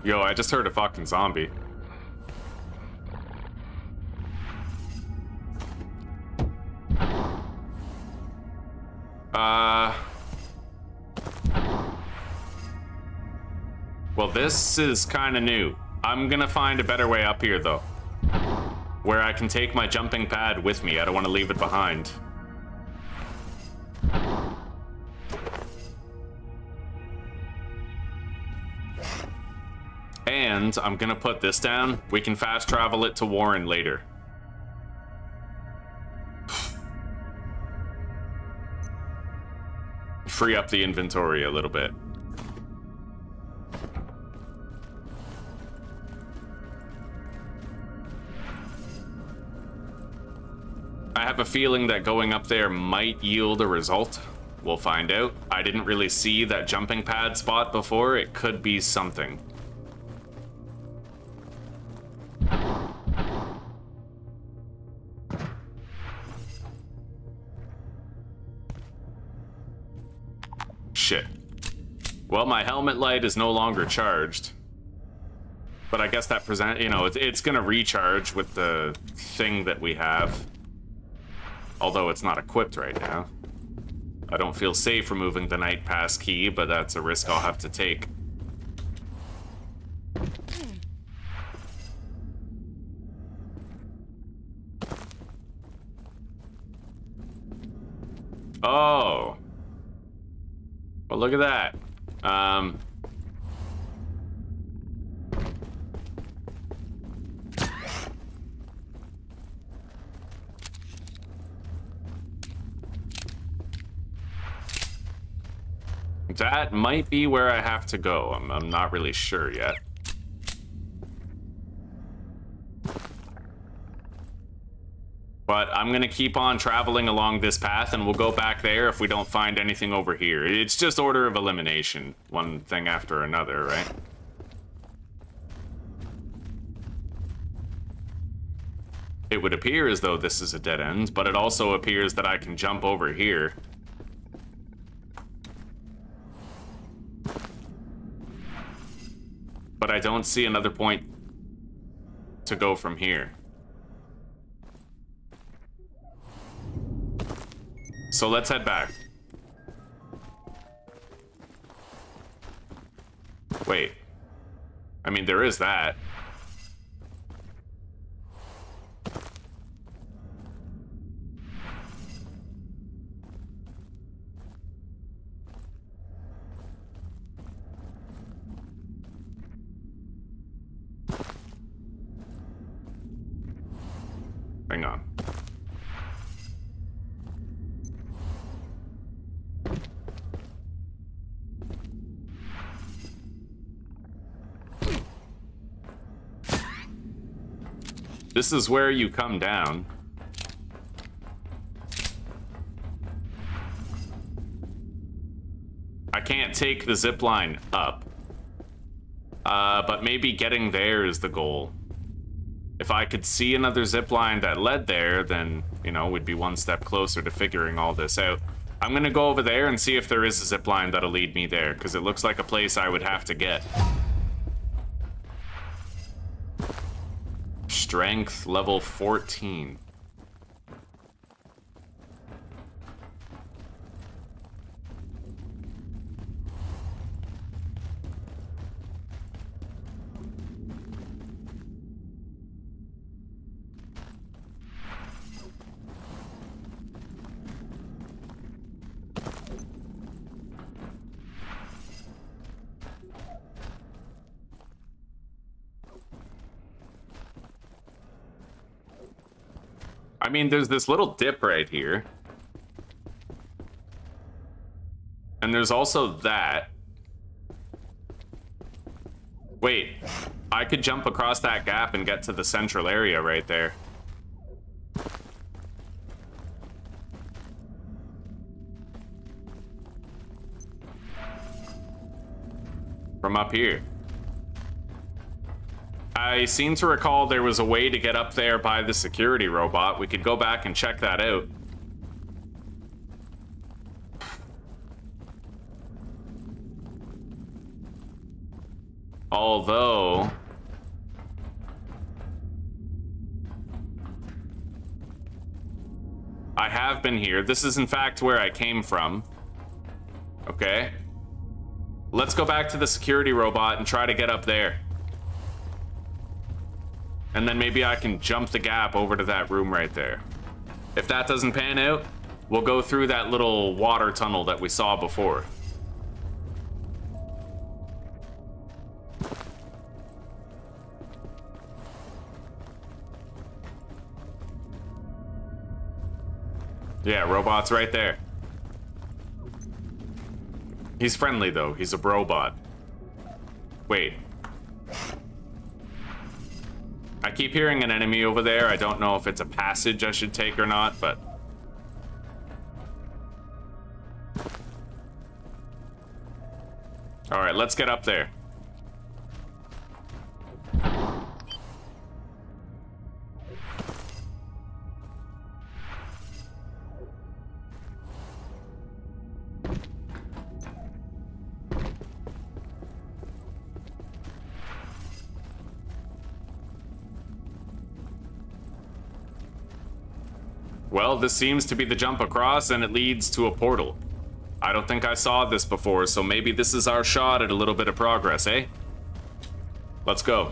Speaker 1: Yo, I just heard a fucking zombie. Well, this is kind of new. I'm gonna find a better way up here, though. Where I can take my jumping pad with me. I don't want to leave it behind. And I'm gonna put this down. We can fast travel it to Warren later. Free up the inventory a little bit. I have a feeling that going up there might yield a result. We'll find out. I didn't really see that jumping pad spot before. It could be something. Shit. Well, my helmet light is no longer charged. But I guess that it's gonna recharge with the thing that we have. Although it's not equipped right now. I don't feel safe removing the night pass key, but that's a risk I'll have to take. Oh. Well, look at that. That might be where I have to go. I'm not really sure yet. But I'm gonna keep on traveling along this path and we'll go back there if we don't find anything over here. It's just order of elimination. One thing after another, right? It would appear as though this is a dead end, but it also appears that I can jump over here. But I don't see another point to go from here. So let's head back. Wait. I mean, there is that. Hang on. This is where you come down. I can't take the zip line up. But maybe getting there is the goal. If I could see another zip line that led there, then, you know, we'd be one step closer to figuring all this out. I'm gonna go over there and see if there is a zip line that'll lead me there, because it looks like a place I would have to get. Strength level 14. I mean, there's this little dip right here. And there's also that. Wait, I could jump across that gap and get to the central area right there. From up here. I seem to recall there was a way to get up there by the security robot. We could go back and check that out. Although... I have been here. This is in fact where I came from. Okay. Let's go back to the security robot and try to get up there. And then maybe I can jump the gap over to that room right there. If that doesn't pan out, we'll go through that little water tunnel that we saw before. Yeah, robot's right there. He's friendly though, he's a brobot. Wait. I keep hearing an enemy over there. I don't know if it's a passage I should take or not, but... Alright, let's get up there. Well, this seems to be the jump across, and it leads to a portal. I don't think I saw this before, so maybe this is our shot at a little bit of progress, eh? Let's go.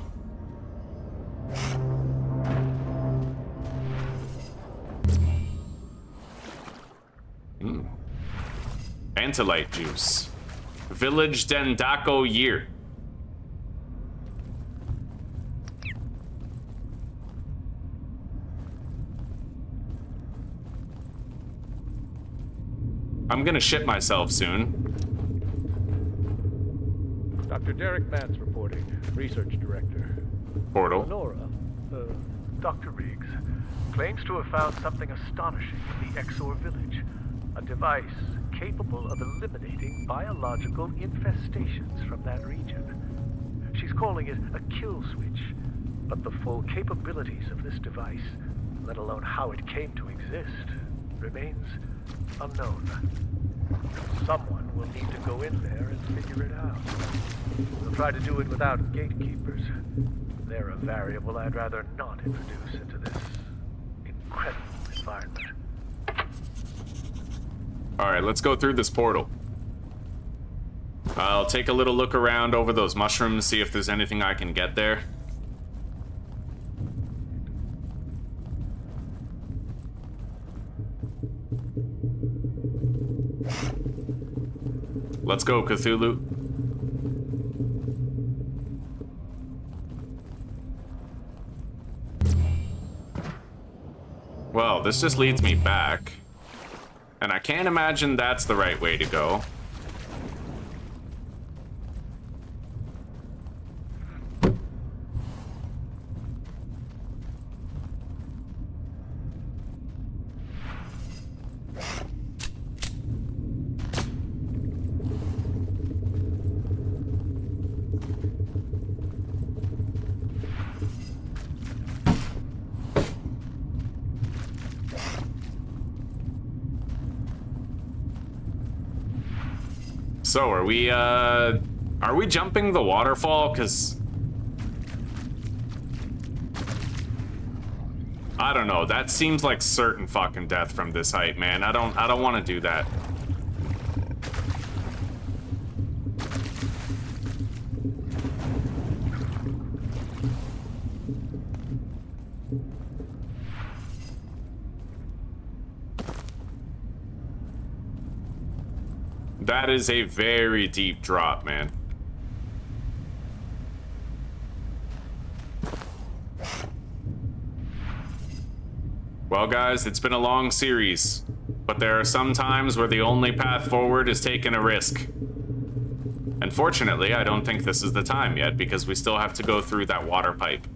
Speaker 1: Antolite juice. Village Dendako year. I'm gonna shit myself soon.
Speaker 4: Dr. Derek Matz reporting, Research Director.
Speaker 1: Portal.
Speaker 4: Lenora, Dr. Riggs, claims to have found something astonishing in the Exor village. A device capable of eliminating biological infestations from that region. She's calling it a kill switch, but the full capabilities of this device, let alone how it came to exist, remains unknown. Someone will need to go in there and figure it out. We'll try to do it without gatekeepers. They're a variable I'd rather not introduce into this incredible environment.
Speaker 1: Alright, let's go through this portal. I'll take a little look around over those mushrooms, see if there's anything I can get there. Let's go, Cthulhu. Well, this just leads me back. And I can't imagine that's the right way to go. So, are we jumping the waterfall? 'Cause I don't know, that seems like certain fucking death from this height, man. I don't want to do that. That is a very deep drop, man. Well, guys, it's been a long series, but there are some times where the only path forward is taking a risk. Unfortunately, I don't think this is the time yet, because we still have to go through that water pipe.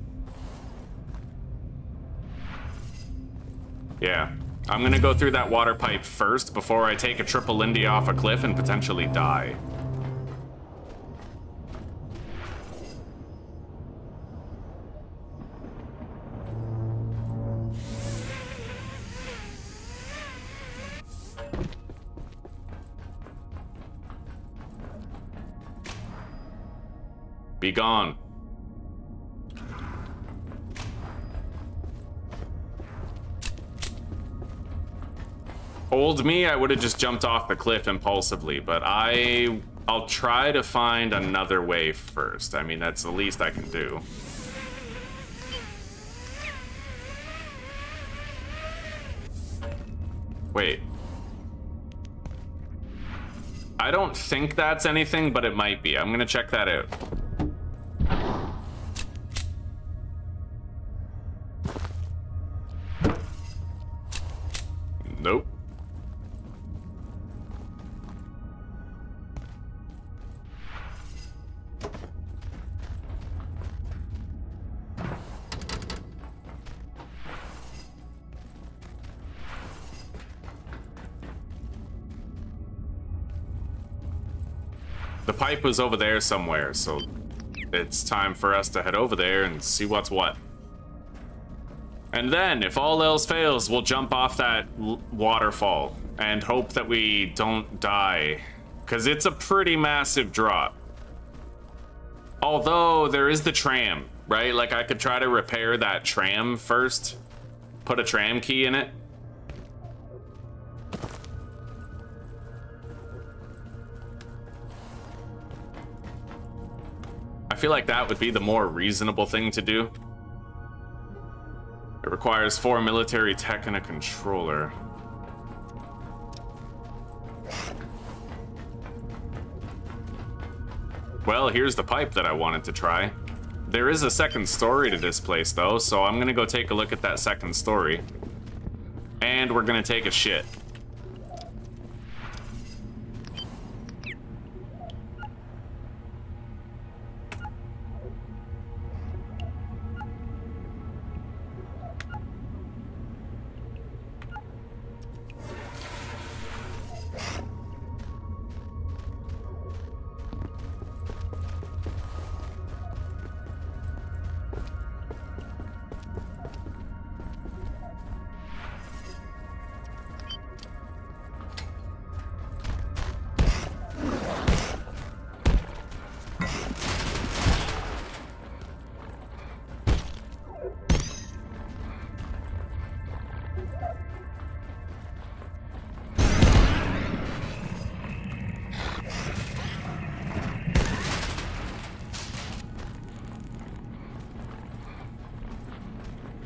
Speaker 1: Yeah. I'm gonna go through that water pipe first before I take a triple Indy off a cliff and potentially die. Be gone. Old me, I would have just jumped off the cliff impulsively, but I'll try to find another way first. I mean, that's the least I can do. Wait. I don't think that's anything, but it might be. I'm gonna check that out. Nope. The pipe was over there somewhere, so it's time for us to head over there and see what's what. And then, if all else fails, we'll jump off that waterfall and hope that we don't die, because it's a pretty massive drop. Although, there is the tram, right? Like, I could try to repair that tram first, put a tram key in it. I feel like that would be the more reasonable thing to do. It requires 4 military tech and a controller. Well, here's the pipe that I wanted to try. There is a second story to this place, though, so I'm gonna go take a look at that second story. And we're gonna take a shit.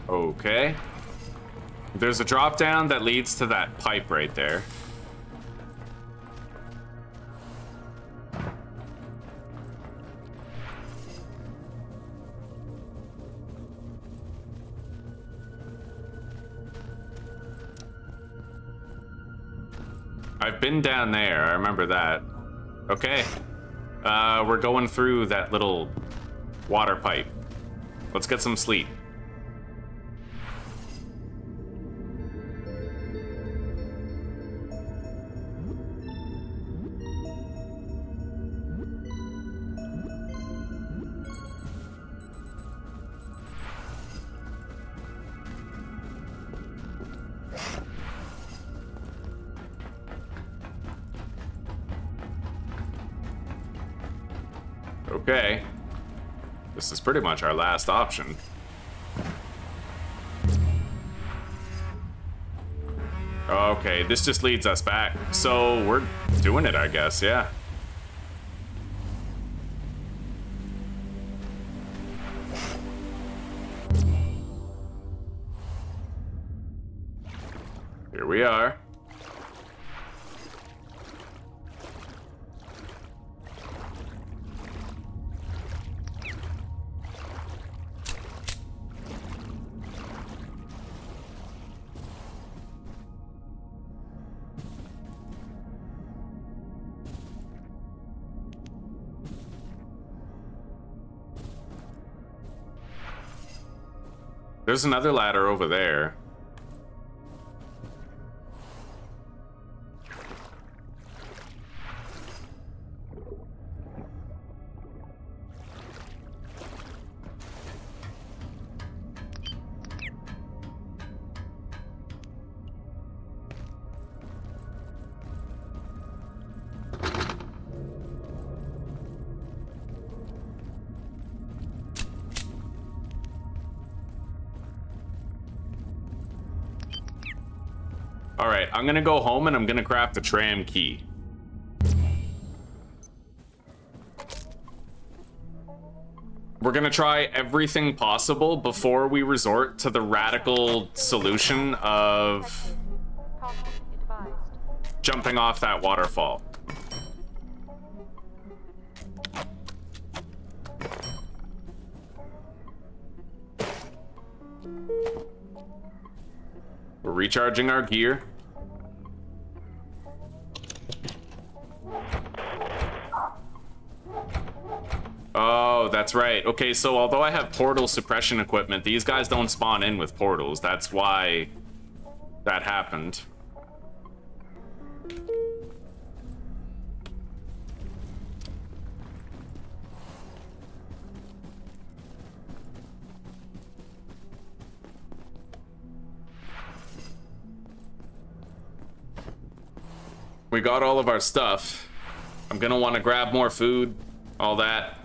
Speaker 1: Okay. There's a drop down that leads to that pipe right there. I've been down there, I remember that. Okay. We're going through that little water pipe. Let's get some sleep. Okay. This is pretty much our last option. Okay, this just leads us back. So we're doing it, I guess, yeah. Here we are. There's another ladder over there. All right, I'm gonna go home and I'm gonna craft a tram key. We're gonna try everything possible before we resort to the radical solution of jumping off that waterfall. We're recharging our gear. Oh, that's right. Okay, so although I have portal suppression equipment, these guys don't spawn in with portals. That's why that happened. We got all of our stuff. I'm gonna want to grab more food, all that.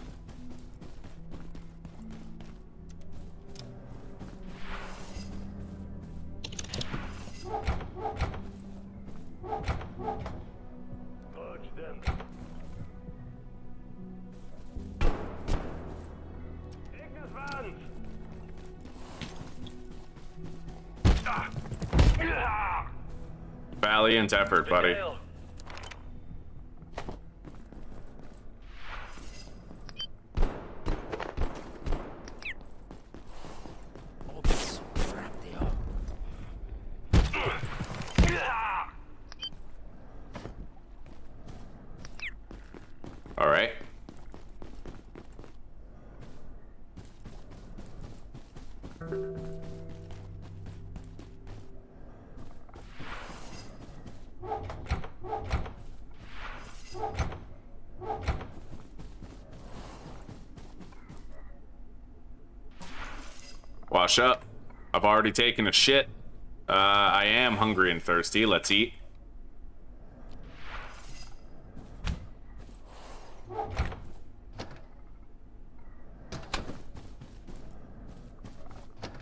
Speaker 1: Valiant effort, buddy. All right. Wash up. I've already taken a shit. I am hungry and thirsty. Let's eat.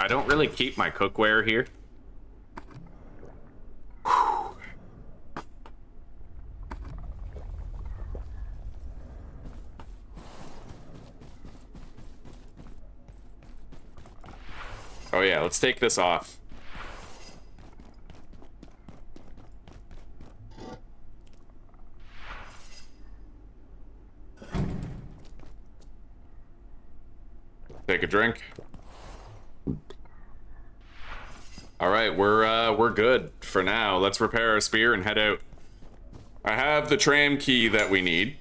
Speaker 1: I don't really keep my cookware here. Oh yeah, let's take this off. Take a drink. All right, we're good for now. Let's repair our spear and head out. I have the tram key that we need.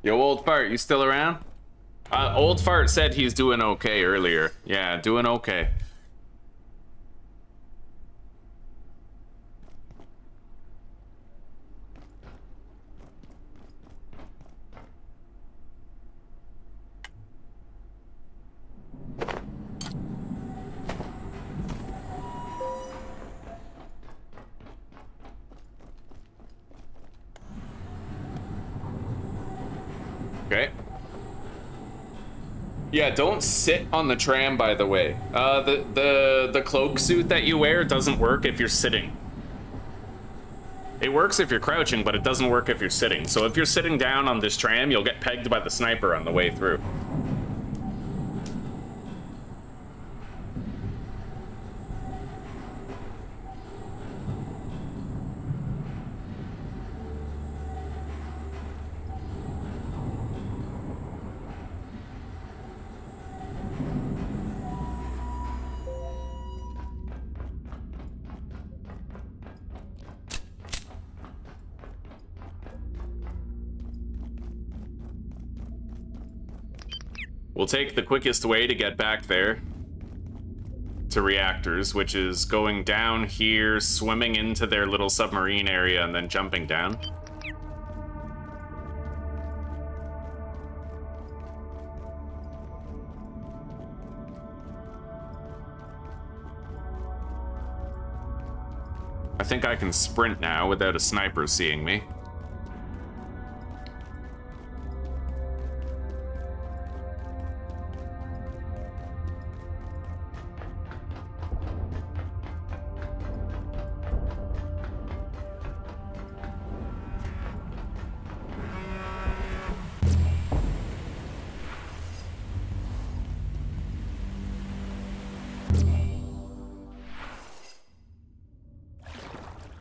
Speaker 1: Yo, Old Fart, you still around? Old Fart said he's doing okay earlier. Yeah, doing okay. Okay. Yeah, don't sit on the tram, by the way. The cloak suit that you wear doesn't work if you're sitting. It works if you're crouching, but it doesn't work if you're sitting. So if you're sitting down on this tram, you'll get pegged by the sniper on the way through. We'll take the quickest way to get back there to reactors, which is going down here, swimming into their little submarine area, and then jumping down. I think I can sprint now without a sniper seeing me.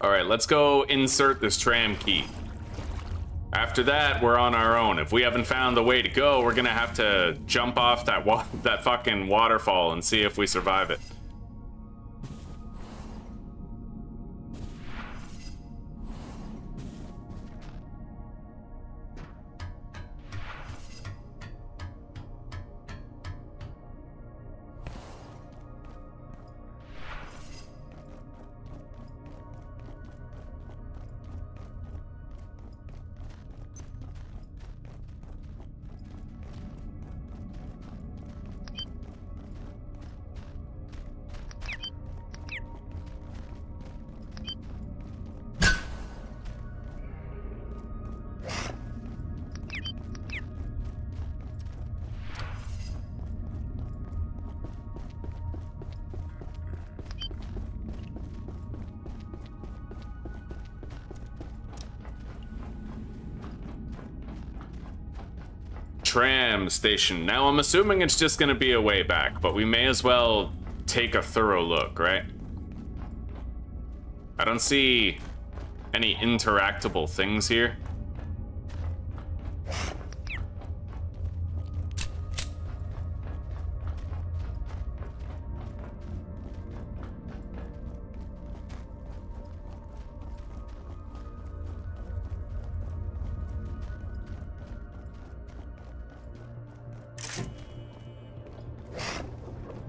Speaker 1: Alright, let's go insert this tram key. After that, we're on our own. If we haven't found the way to go, we're gonna have to jump off that fucking waterfall and see if we survive it. Tram station. Now I'm assuming it's just gonna be a way back, but we may as well take a thorough look, right? I don't see any interactable things here.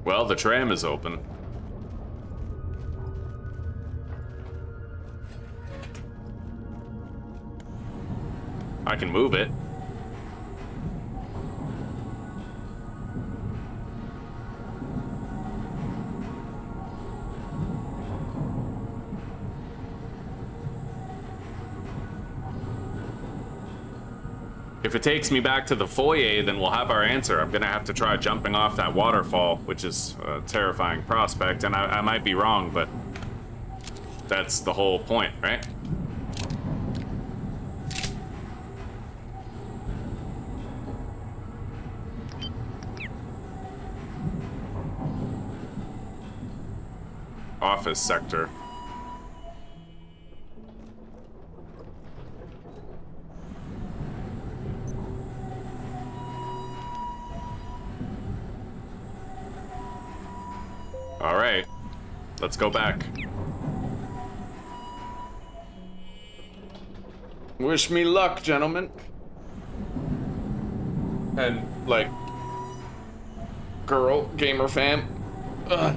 Speaker 1: Well, the tram is open. I can move it. If it takes me back to the foyer, then we'll have our answer. I'm gonna have to try jumping off that waterfall, which is a terrifying prospect, and I might be wrong, but that's the whole point, right? Office sector. All right, let's go back. Wish me luck, gentlemen. And, like, girl, gamer fam. Ugh.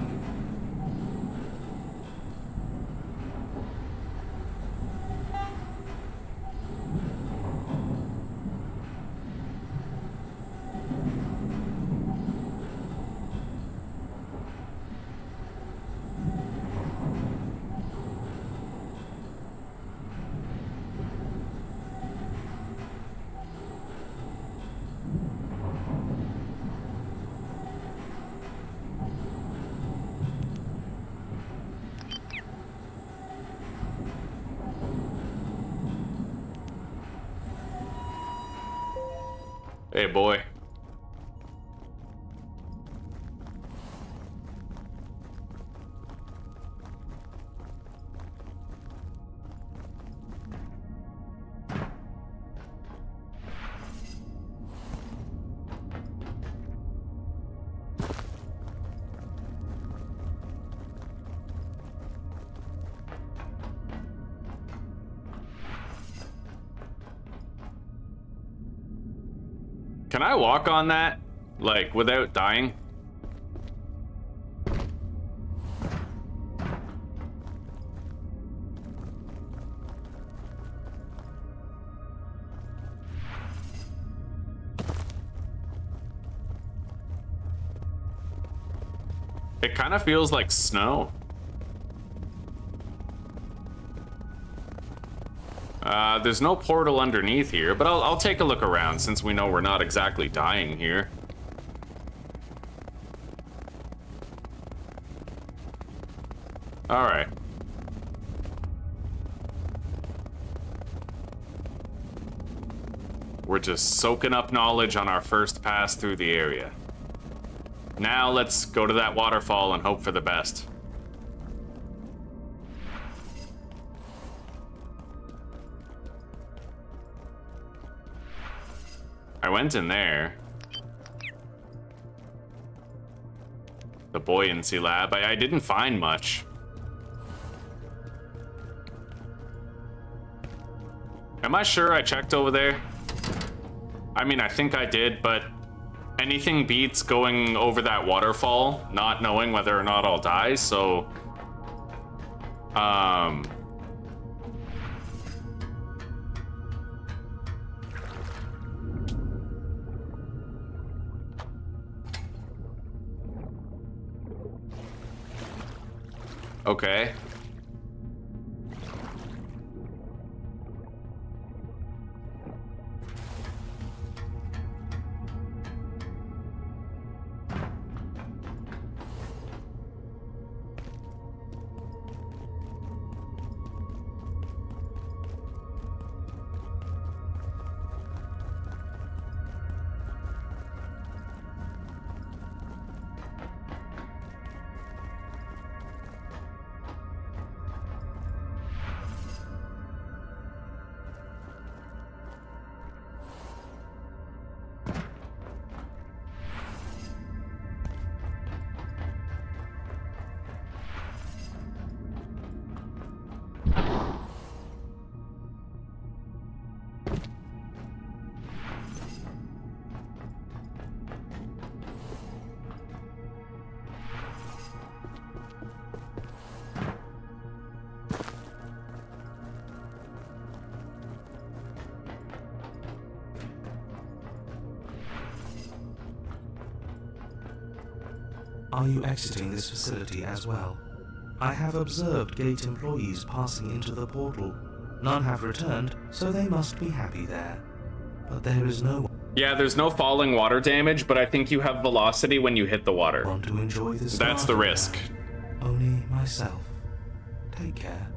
Speaker 1: Hey, boy. Can I walk on that, like, without dying? It kind of feels like snow. There's no portal underneath here, but I'll take a look around since we know we're not exactly dying here. Alright. We're just soaking up knowledge on our first pass through the area. Now let's go to that waterfall and hope for the best. I went in there. The buoyancy lab. I didn't find much. Am I sure I checked over there? I mean, I think I did, but anything beats going over that waterfall, not knowing whether or not I'll die, so... Okay.
Speaker 5: Are you exiting this facility as well? I have observed gate employees passing into the portal. None have returned, so they must be happy there. But there is no...
Speaker 1: Yeah, there's no falling water damage, but I think you have velocity when you hit the water.
Speaker 5: Want to enjoy this?
Speaker 1: That's the risk.
Speaker 5: Only myself. Take care.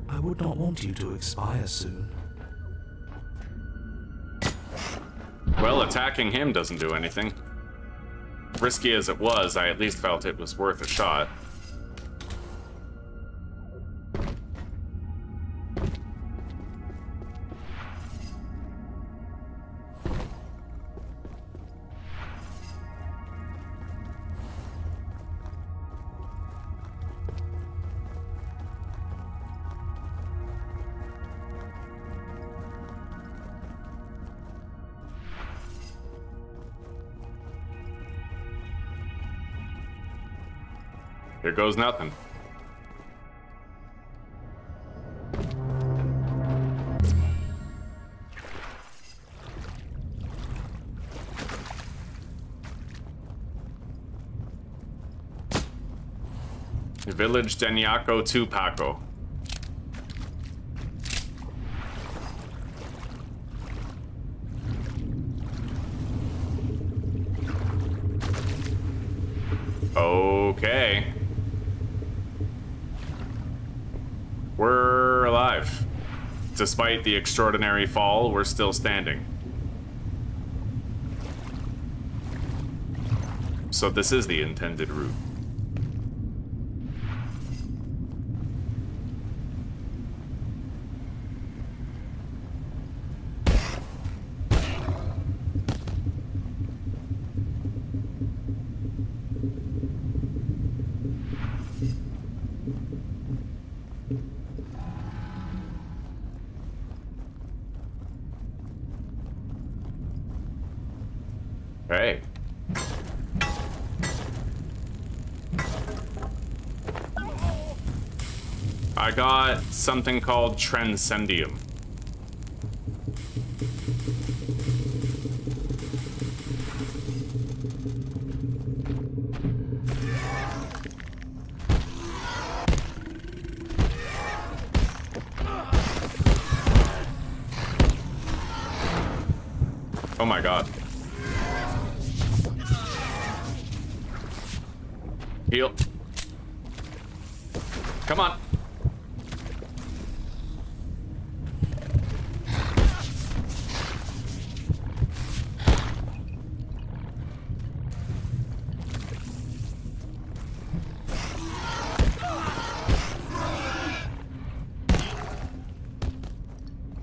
Speaker 5: I would not want you to expire soon.
Speaker 1: Well, attacking him doesn't do anything. Risky as it was, I at least felt it was worth a shot. Here goes nothing. Village Deniaco to Paco. Okay. We're alive. Despite the extraordinary fall, we're still standing. So this is the intended route. Hey. I got something called Transcendium. Heal. Come on.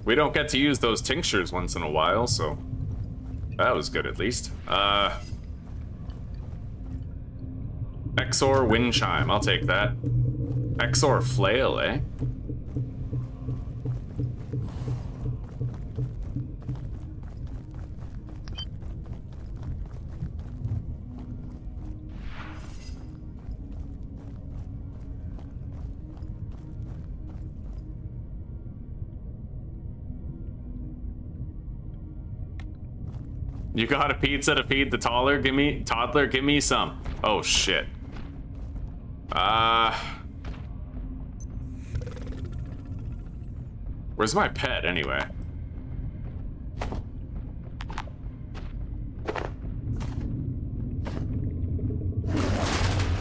Speaker 1: We don't get to use those tinctures once in a while, so that was good at least. Exor Wind Chime, I'll take that. Exor Flail, eh? You got a pizza to feed the toddler? Give me some. Oh shit. Where's my pet anyway?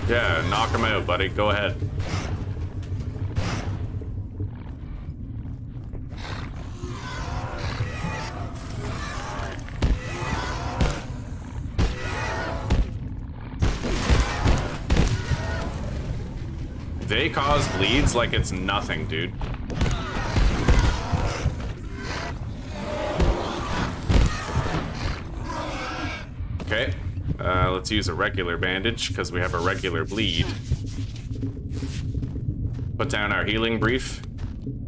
Speaker 1: Yeah, knock him out, buddy. Go ahead. They cause bleeds like it's nothing, dude. Okay, let's use a regular bandage because we have a regular bleed. Put down our healing brief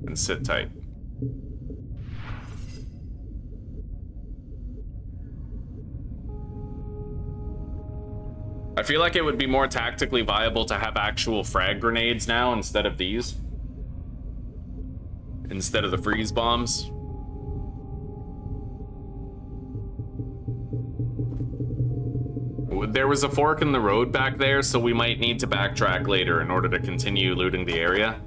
Speaker 1: and sit tight. I feel like it would be more tactically viable to have actual frag grenades now instead of these. Instead of the freeze bombs. There was a fork in the road back there, so we might need to backtrack later in order to continue looting the area.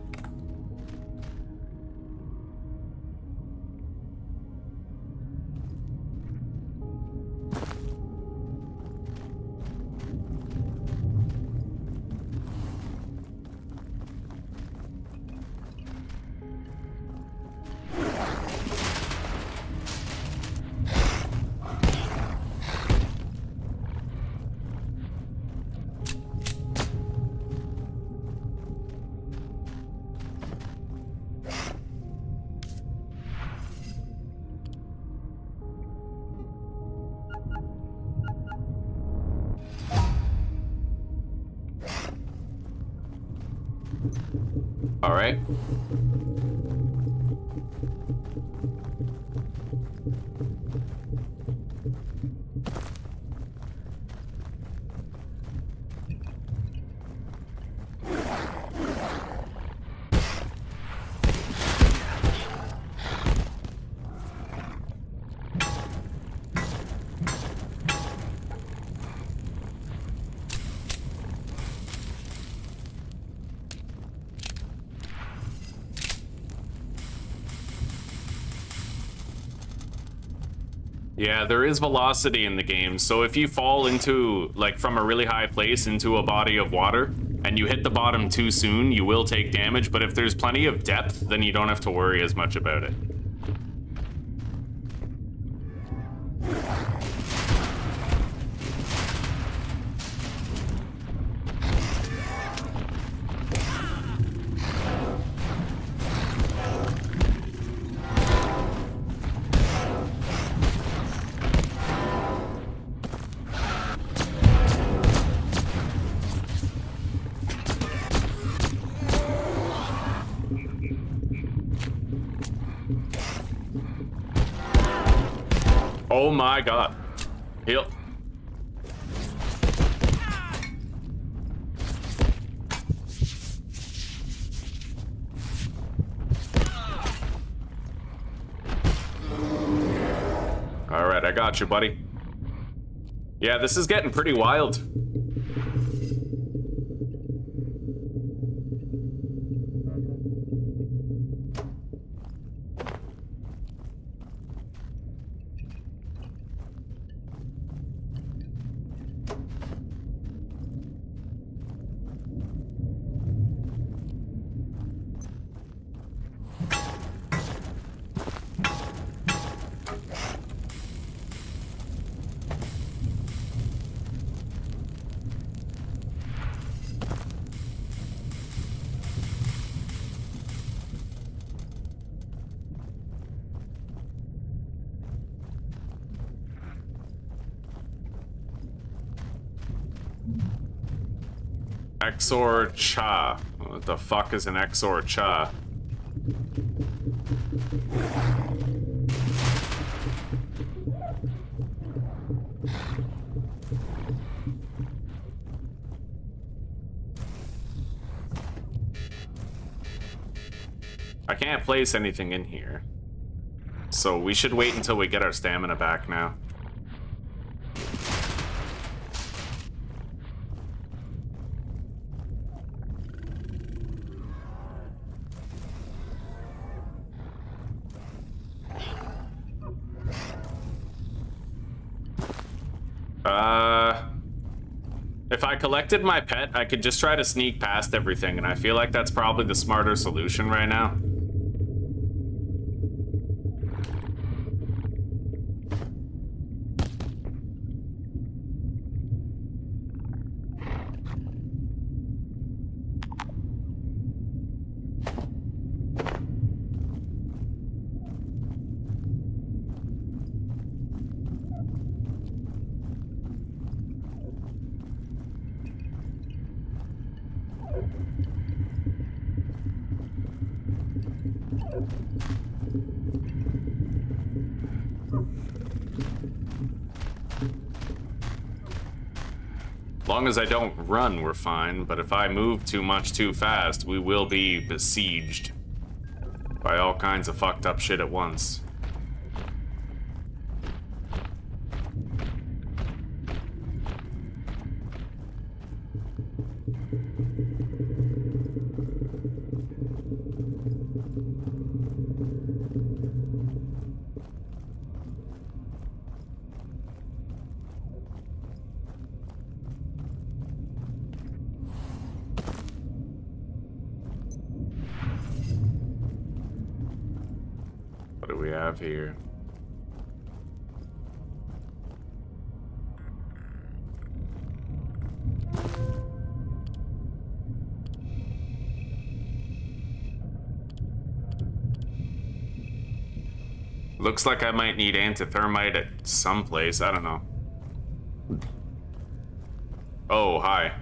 Speaker 1: All right. Yeah, there is velocity in the game, so if you fall into, like, from a really high place into a body of water, and you hit the bottom too soon, you will take damage, but if there's plenty of depth, then you don't have to worry as much about it. Oh my god. Heal. Alright, I got you, buddy. Yeah, this is getting pretty wild. Exor Cha. What the fuck is an Exor Cha? I can't place anything in here. So we should wait until we get our stamina back now. If I collected my pet, I could just try to sneak past everything, and I feel like that's probably the smarter solution right now. As long as I don't run, we're fine, but if I move too much too fast, we will be besieged by all kinds of fucked up shit at once. What do we have here? Looks like I might need antithermite at some place. I don't know. Oh, hi.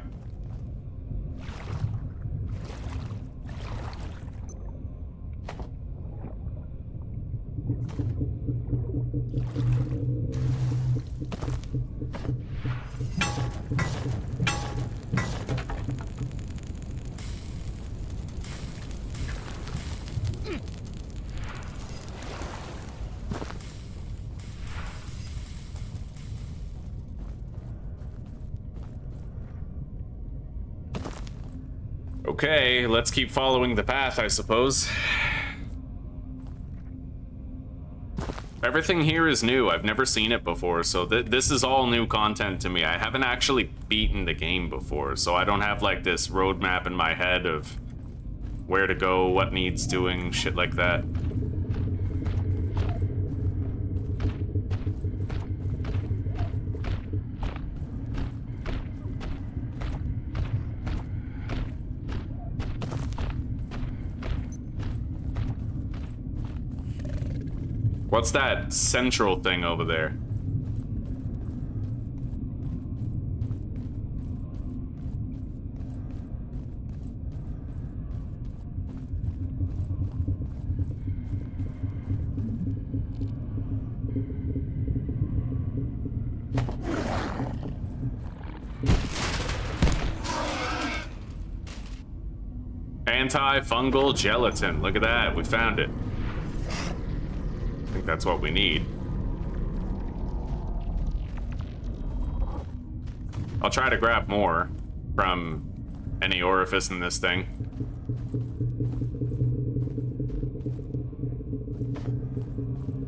Speaker 1: Okay, let's keep following the path, I suppose. Everything here is new. I've never seen it before, so this is all new content to me. I haven't actually beaten the game before, so I don't have like this roadmap in my head of where to go, what needs doing, shit like that. What's that central thing over there? Antifungal gelatin. Look at that, we found it. I think that's what we need. I'll try to grab more from any orifice in this thing.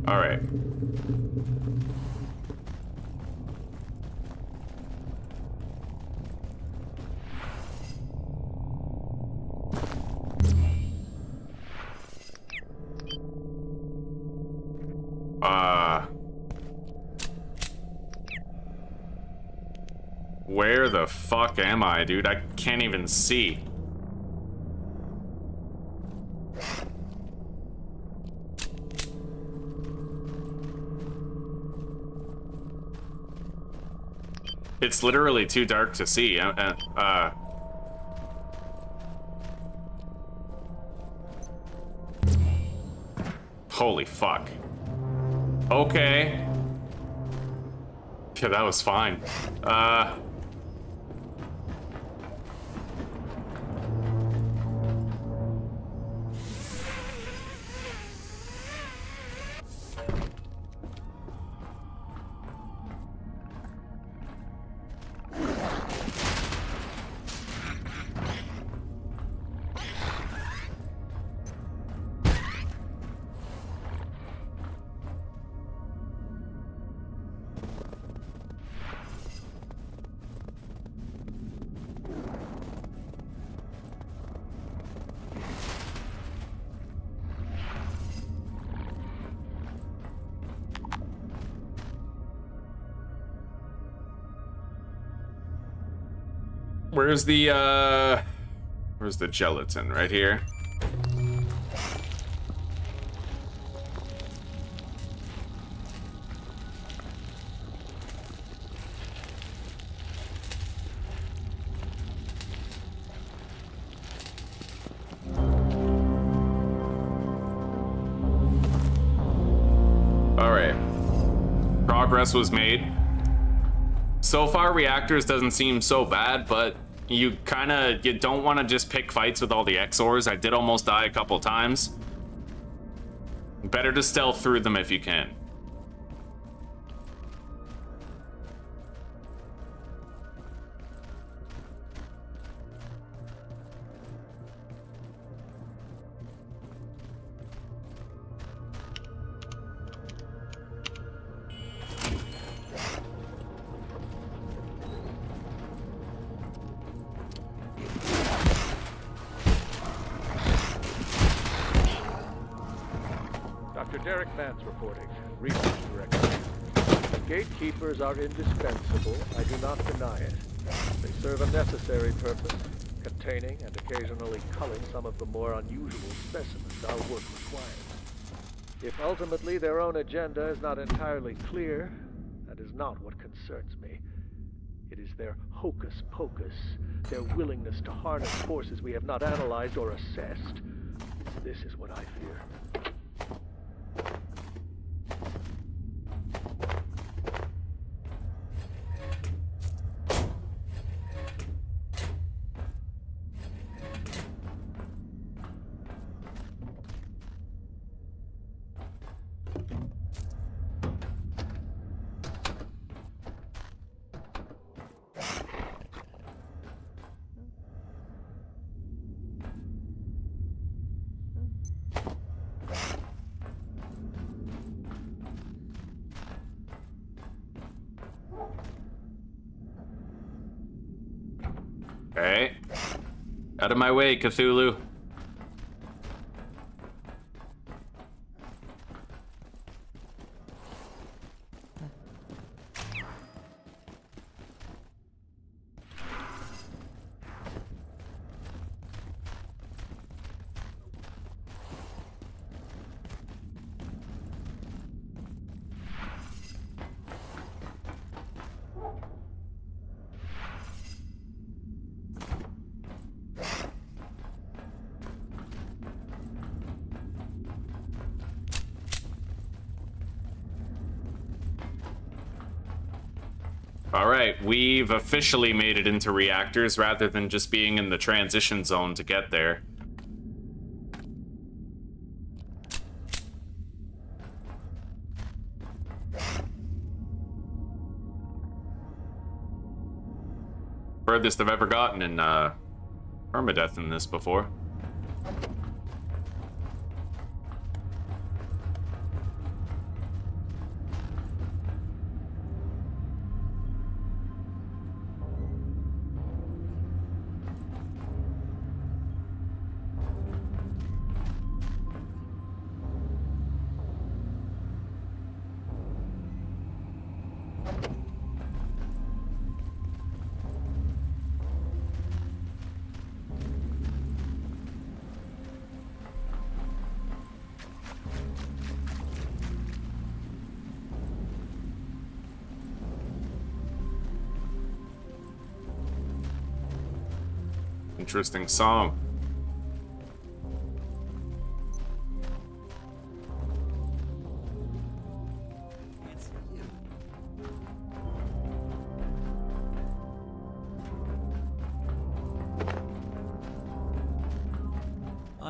Speaker 1: All right. Where the fuck am I, dude? I can't even see. It's literally too dark to see. Holy fuck. Okay. Yeah, that was fine. Where's the gelatin? Right here. All right. Progress was made. So far, reactors doesn't seem so bad, but you don't want to just pick fights with all the XORs. I did almost die a couple times. Better to stealth through them if you can.
Speaker 4: Reporting. Research Director. The gatekeepers are indispensable. I do not deny it. They serve a necessary purpose, containing and occasionally culling some of the more unusual specimens our work requires. If ultimately their own agenda is not entirely clear, that is not what concerns me. It is their hocus pocus, their willingness to harness forces we have not analyzed or assessed. This is what I fear.
Speaker 1: Okay. Out of my way, Cthulhu. Alright, we've officially made it into reactors rather than just being in the transition zone to get there. Furthest I've ever gotten in Permadeath in this before. Interesting song.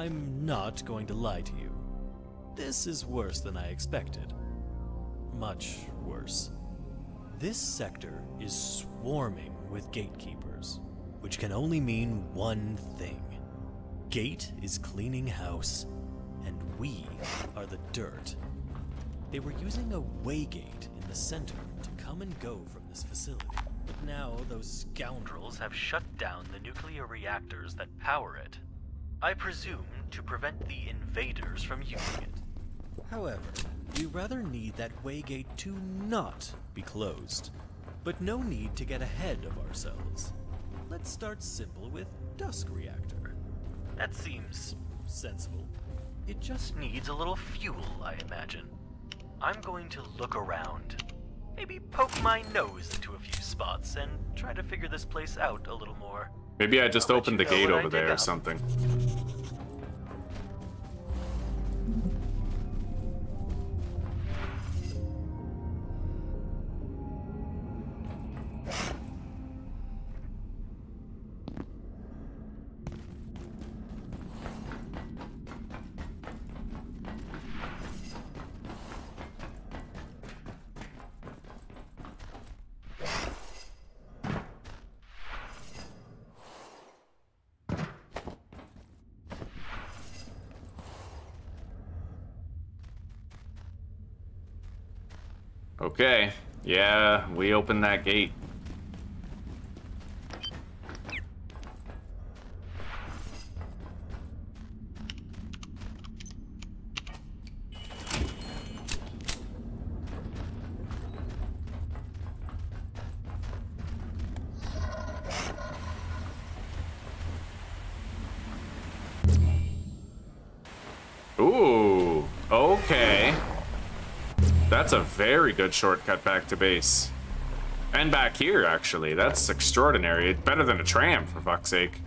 Speaker 6: I'm not going to lie to you. This is worse than I expected. Much worse. This sector is swarming with gatekeepers, which can only mean one thing. Gate is cleaning house, and we are the dirt. They were using a waygate in the center to come and go from this facility. But now those scoundrels have shut down the nuclear reactors that power it. I presume to prevent the invaders from using it. However, we rather need that waygate to not be closed. But no need to get ahead of ourselves. Let's start simple with Dusk Reactor. That seems sensible. It just needs a little fuel, I imagine. I'm going to look around. Maybe poke my nose into a few spots and try to figure this place out a little more.
Speaker 1: Maybe I just opened the gate over there or
Speaker 6: up.
Speaker 1: something. Okay, yeah, we opened that gate. Ooh, okay. That's a very good shortcut back to base. And back here, actually. That's extraordinary. It's better than a tram, for fuck's sake.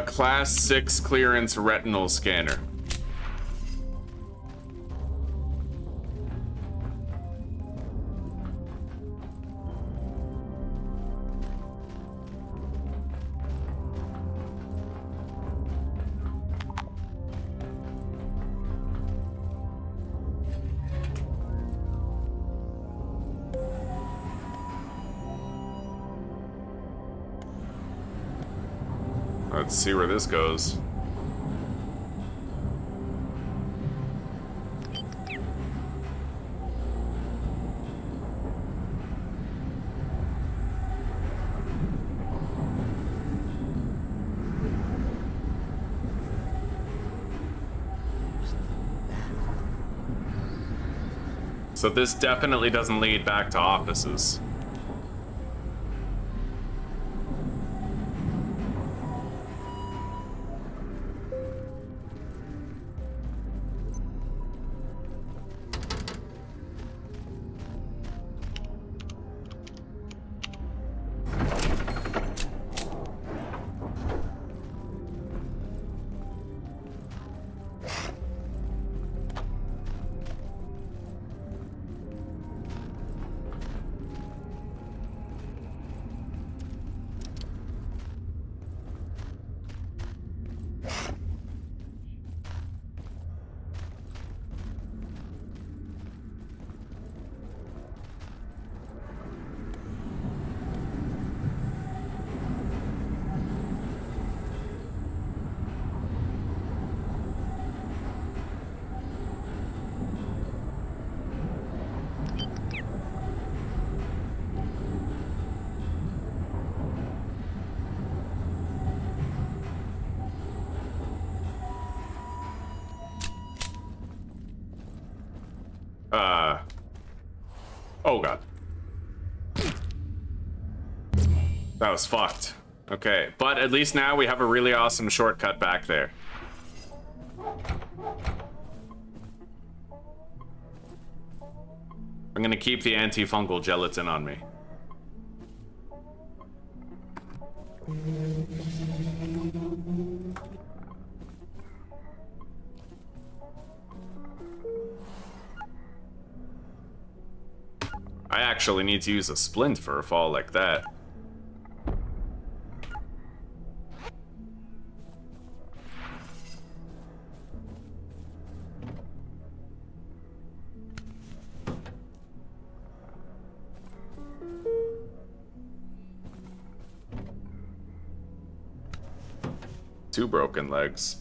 Speaker 1: Class 6 clearance retinal scanner. Let's see where this goes. So this definitely doesn't lead back to offices. Oh god. That was fucked. Okay, but at least now we have a really awesome shortcut back there. I'm gonna keep the antifungal gelatin on me. I actually need to use a splint for a fall like that. Two broken legs.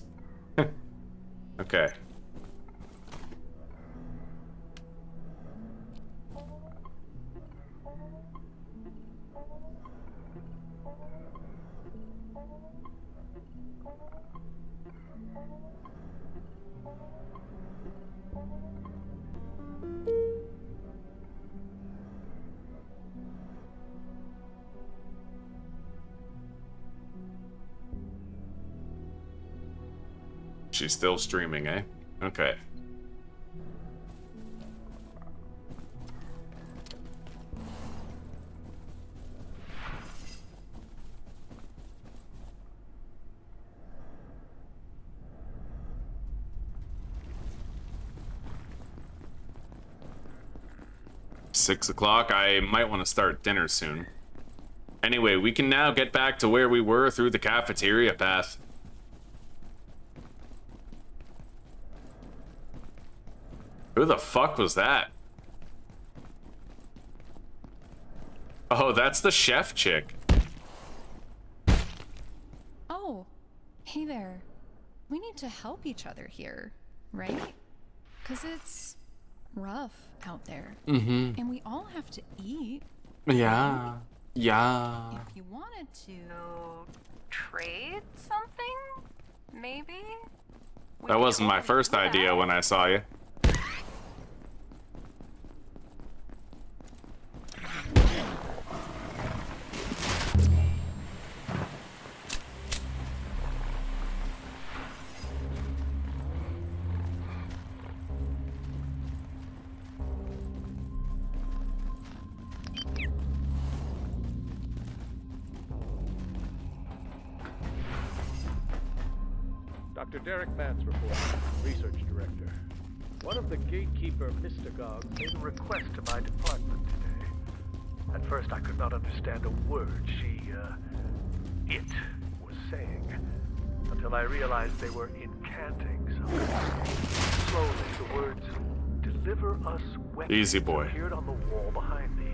Speaker 1: Okay. She's still streaming, eh? Okay. Six o'clock. I might want to start dinner soon. Anyway, we can now get back to where we were through the cafeteria path. Who the fuck was that? Oh, that's the chef chick.
Speaker 7: Oh, hey there. We need to help each other here, right? 'Cause it's rough out there.
Speaker 1: Mm-hmm.
Speaker 7: And we all have to eat.
Speaker 1: Yeah. Yeah.
Speaker 7: If you wanted to trade something, maybe?
Speaker 1: That wasn't my first idea when I saw you.
Speaker 4: Dr. Derek Mann's report, research director. One of the gatekeeper mystagogues made a request to my department today. At first I could not understand a word it was saying, until I realized they were incanting something. Slowly the words, "Deliver us weapons,"
Speaker 1: Easy boy.
Speaker 4: appeared on the wall behind me.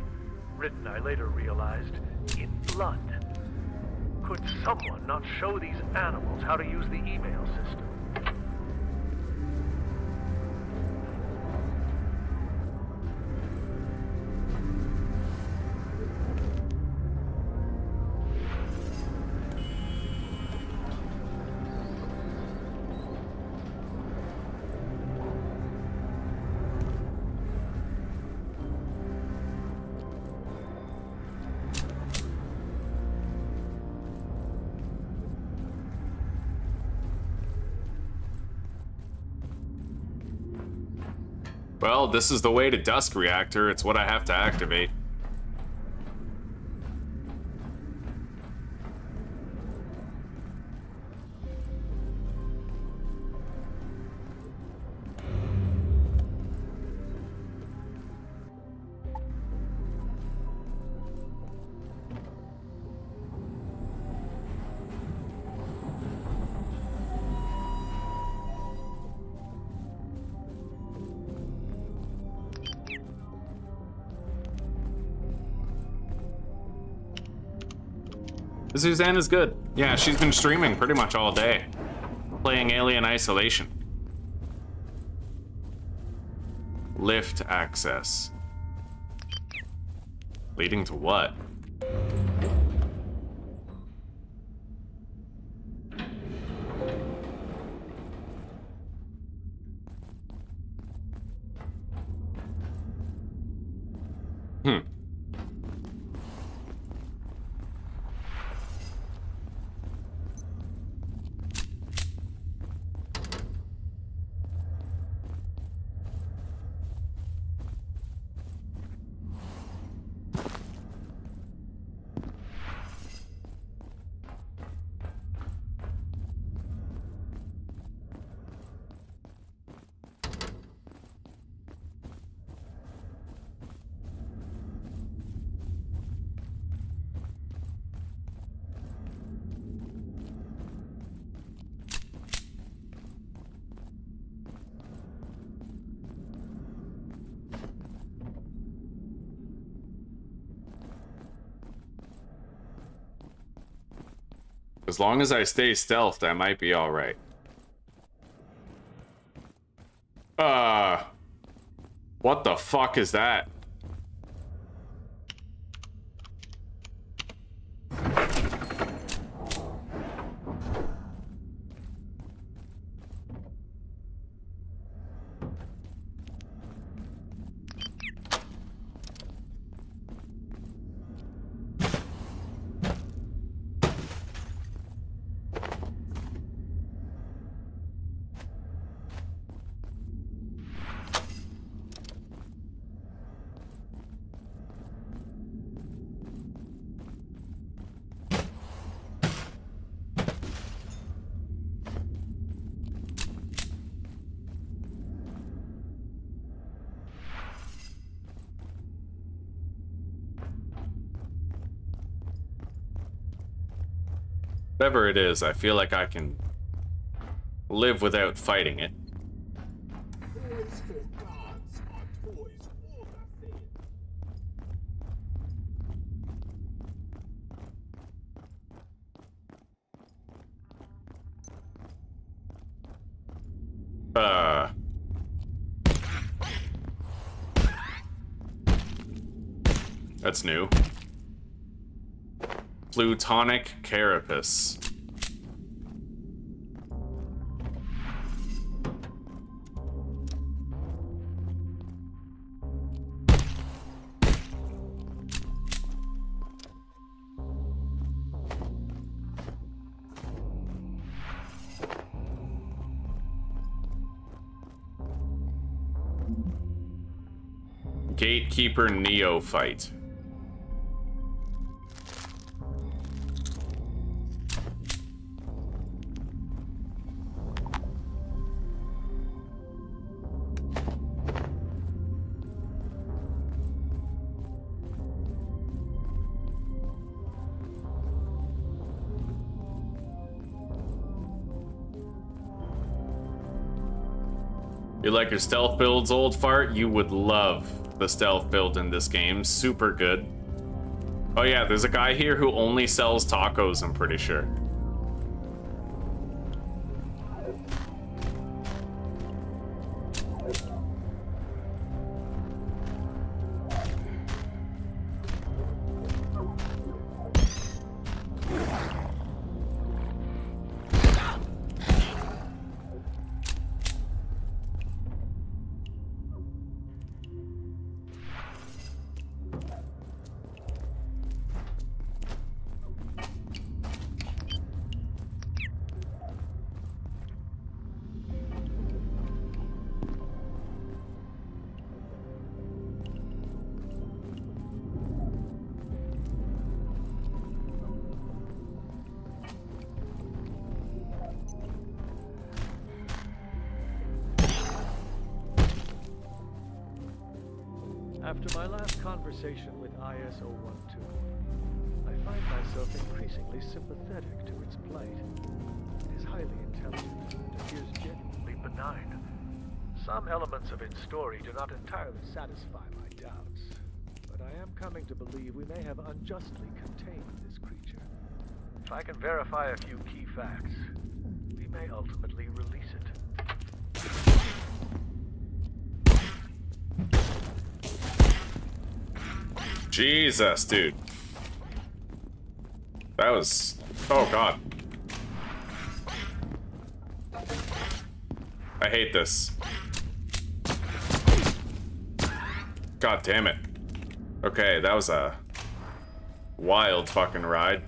Speaker 4: Written, I later realized, in blood. Could someone not show these animals how to use the email system?
Speaker 1: Well, this is the way to Dusk Reactor. It's what I have to activate. Suzanne is good. Yeah, she's been streaming pretty much all day, playing Alien Isolation. Lift access. Leading to what? As long as I stay stealthed, I might be alright. What the fuck is that? Whatever it is, I feel like I can live without fighting it. That's new. Plutonic carapace. Gatekeeper neophyte. You like your stealth builds, old fart? You would love the stealth build in this game. Super good. Oh yeah, there's a guy here who only sells tacos, I'm pretty sure.
Speaker 4: After my last conversation with IS-012, I find myself increasingly sympathetic to its plight. It is highly intelligent and appears genuinely benign. Some elements of its story do not entirely satisfy my doubts, but I am coming to believe we may have unjustly contained this creature. If I can verify a few key facts, we may ultimately release it.
Speaker 1: Jesus, dude. That was... oh, God. I hate this. God damn it. Okay, that was a wild fucking ride.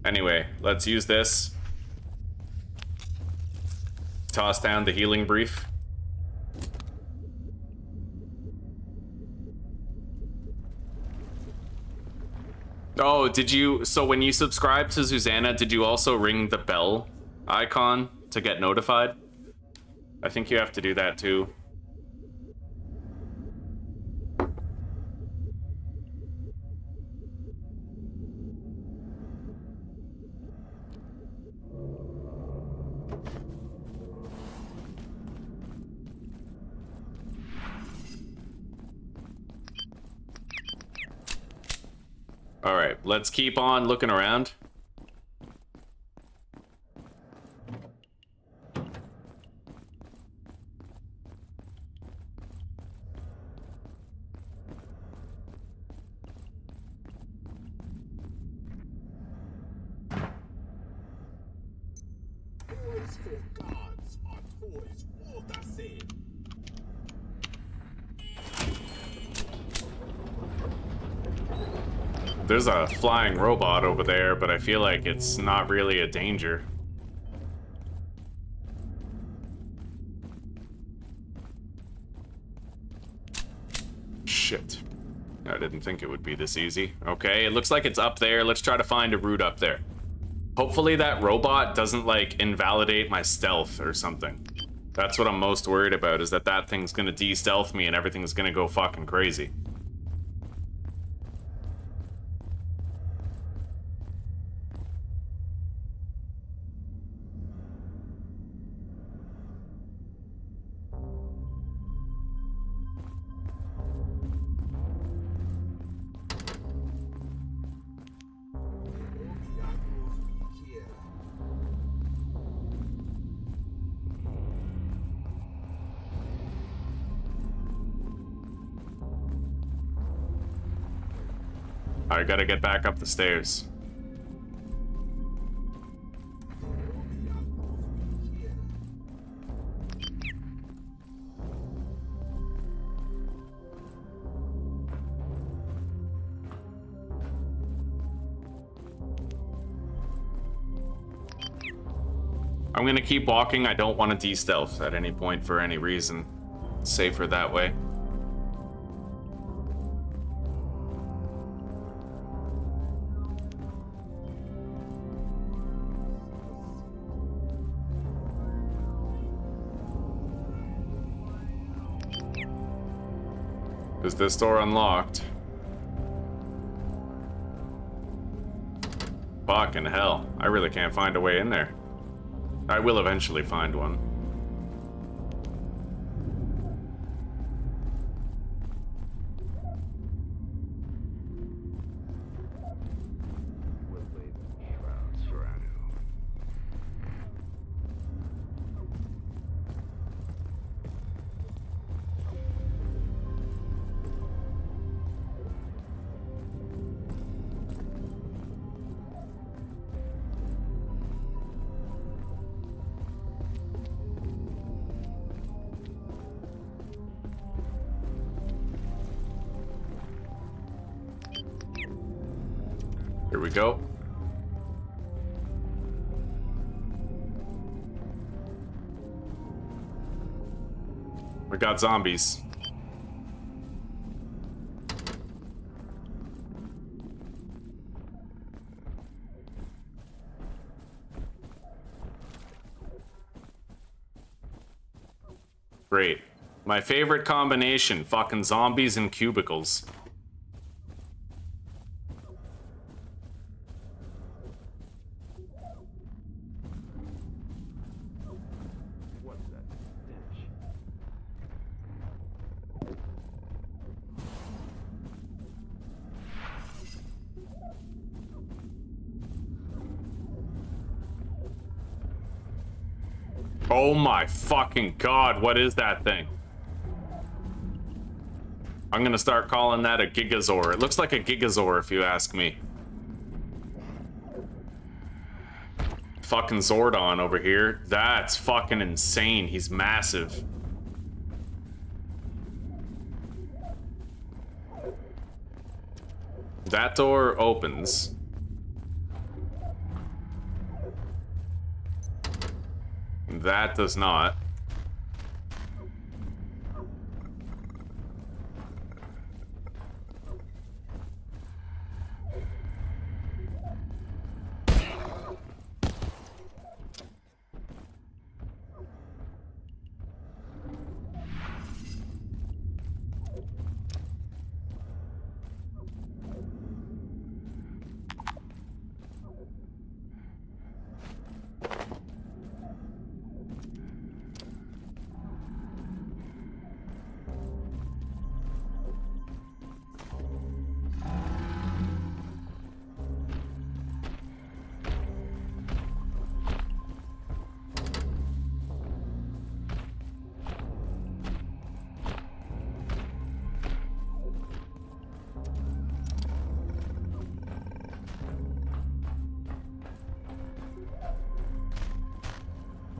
Speaker 1: Anyway, let's use this. Toss down the healing brief. Oh, did you... so when you subscribe to Susanna, did you also ring the bell icon to get notified? I think you have to do that too. All right, let's keep on looking around. There's a flying robot over there, but I feel like it's not really a danger. Shit. I didn't think it would be this easy. Okay, it looks like it's up there. Let's try to find a route up there. Hopefully that robot doesn't, like, invalidate my stealth or something. That's what I'm most worried about, is that that thing's gonna de-stealth me and everything's gonna go fucking crazy. I gotta get back up the stairs. I'm gonna keep walking. I don't want to de-stealth at any point for any reason. It's safer that way. Is this door unlocked? Fucking hell. I really can't find a way in there. I will eventually find one. Here we go. We got zombies. Great. My favorite combination, fucking zombies and cubicles. Oh my fucking god, what is that thing? I'm gonna start calling that a Gigazor. It looks like a Gigazor if you ask me. Fucking Zordon over here. That's fucking insane. He's massive. That door opens. That does not.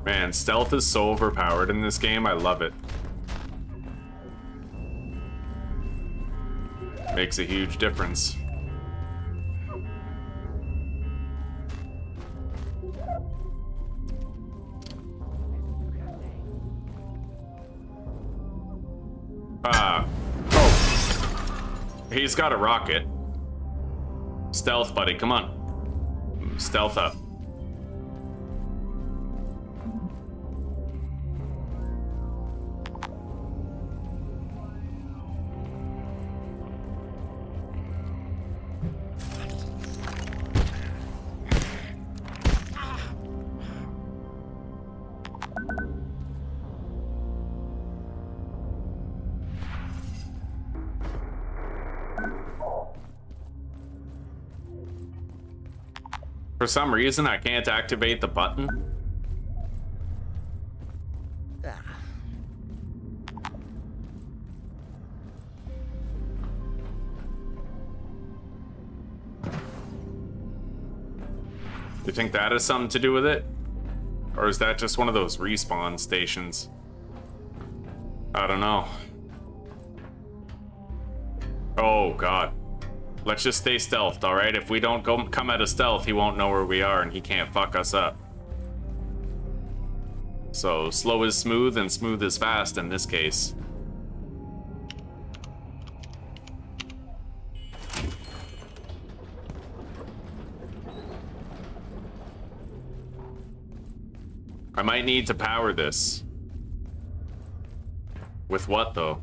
Speaker 1: Man, stealth is so overpowered in this game. I love it. Makes a huge difference. Oh. He's got a rocket. Stealth, buddy, come on. Stealth up. For some reason, I can't activate the button. You think that has something to do with it? Or is that just one of those respawn stations? I don't know. Oh, God. Let's just stay stealthed, alright? If we don't come out of stealth, he won't know where we are and he can't fuck us up. So, slow is smooth and smooth is fast in this case. I might need to power this. With what, though?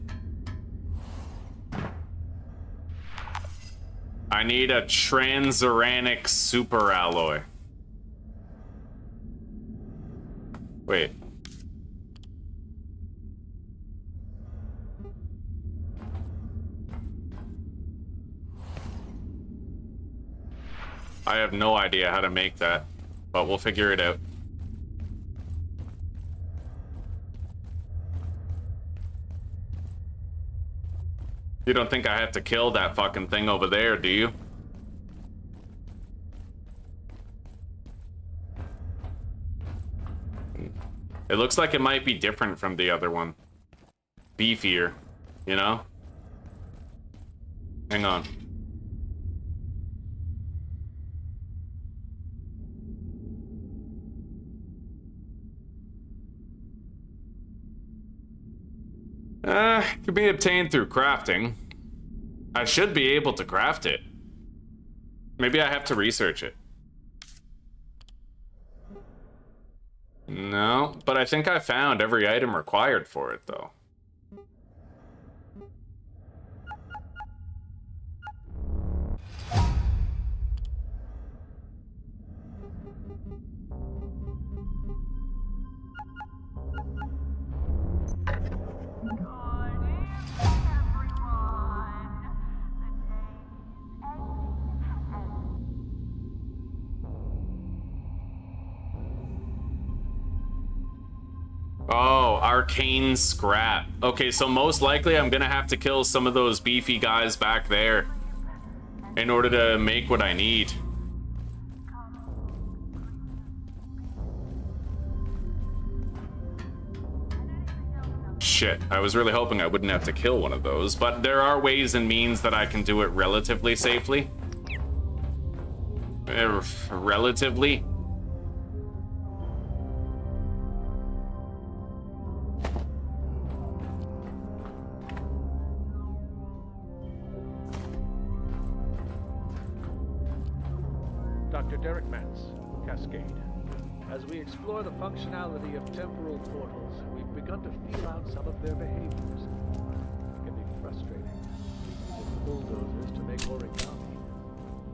Speaker 1: I need a transuranic super alloy. Wait. I have no idea how to make that, but we'll figure it out. You don't think I have to kill that fucking thing over there, do you? It looks like it might be different from the other one. Beefier, you know? Hang on. Could be obtained through crafting. I should be able to craft it. Maybe I have to research it. No, but I think I found every item required for it, though. Oh, arcane scrap. Okay, so most likely I'm gonna have to kill some of those beefy guys back there in order to make what I need. Shit, I was really hoping I wouldn't have to kill one of those, but there are ways and means that I can do it relatively safely. Relatively.
Speaker 4: As we explore the functionality of temporal portals, we've begun to feel out some of their behaviors. It can be frustrating, using bulldozers to make origami.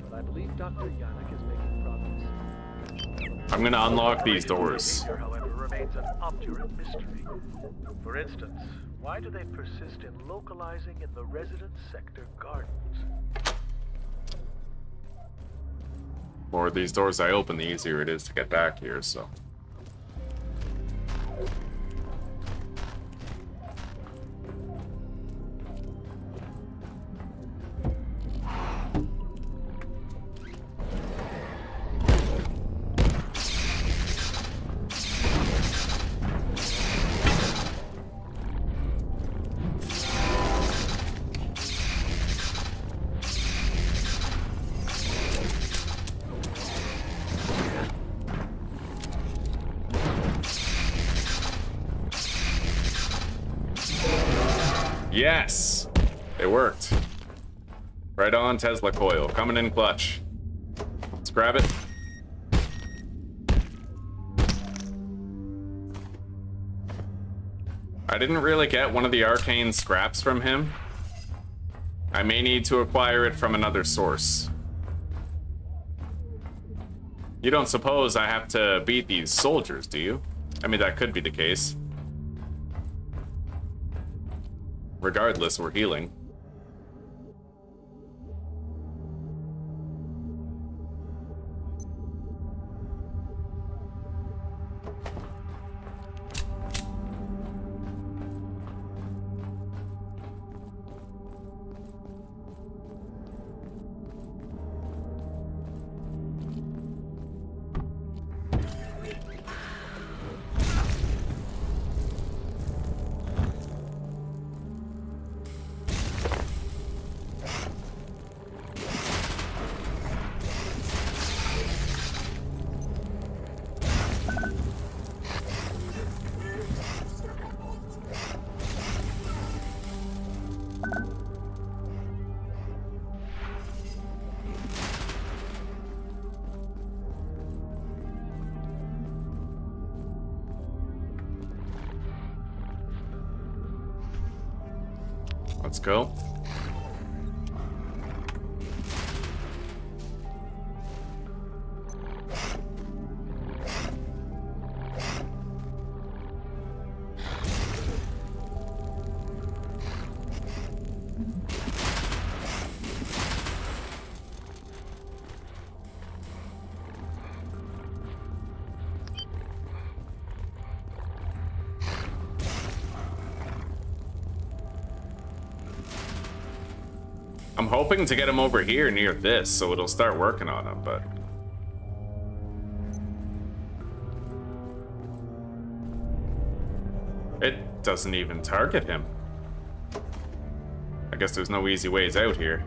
Speaker 4: But I believe Dr. Yannick is making progress.
Speaker 1: I'm gonna unlock these doors.
Speaker 4: Behavior, however, remains an obdurate mystery. For instance, why do they persist in localizing in the resident sector gardens?
Speaker 1: The more these doors I open, the easier it is to get back here, so. Yes! It worked. Right on, Tesla coil. Coming in clutch. Let's grab it. I didn't really get one of the arcane scraps from him. I may need to acquire it from another source. You don't suppose I have to beat these soldiers, do you? I mean, that could be the case. Regardless, we're healing. Let's go. I'm hoping to get him over here near this, so it'll start working on him, but... it doesn't even target him. I guess there's no easy ways out here.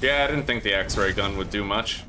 Speaker 1: Yeah, I didn't think the X-ray gun would do much.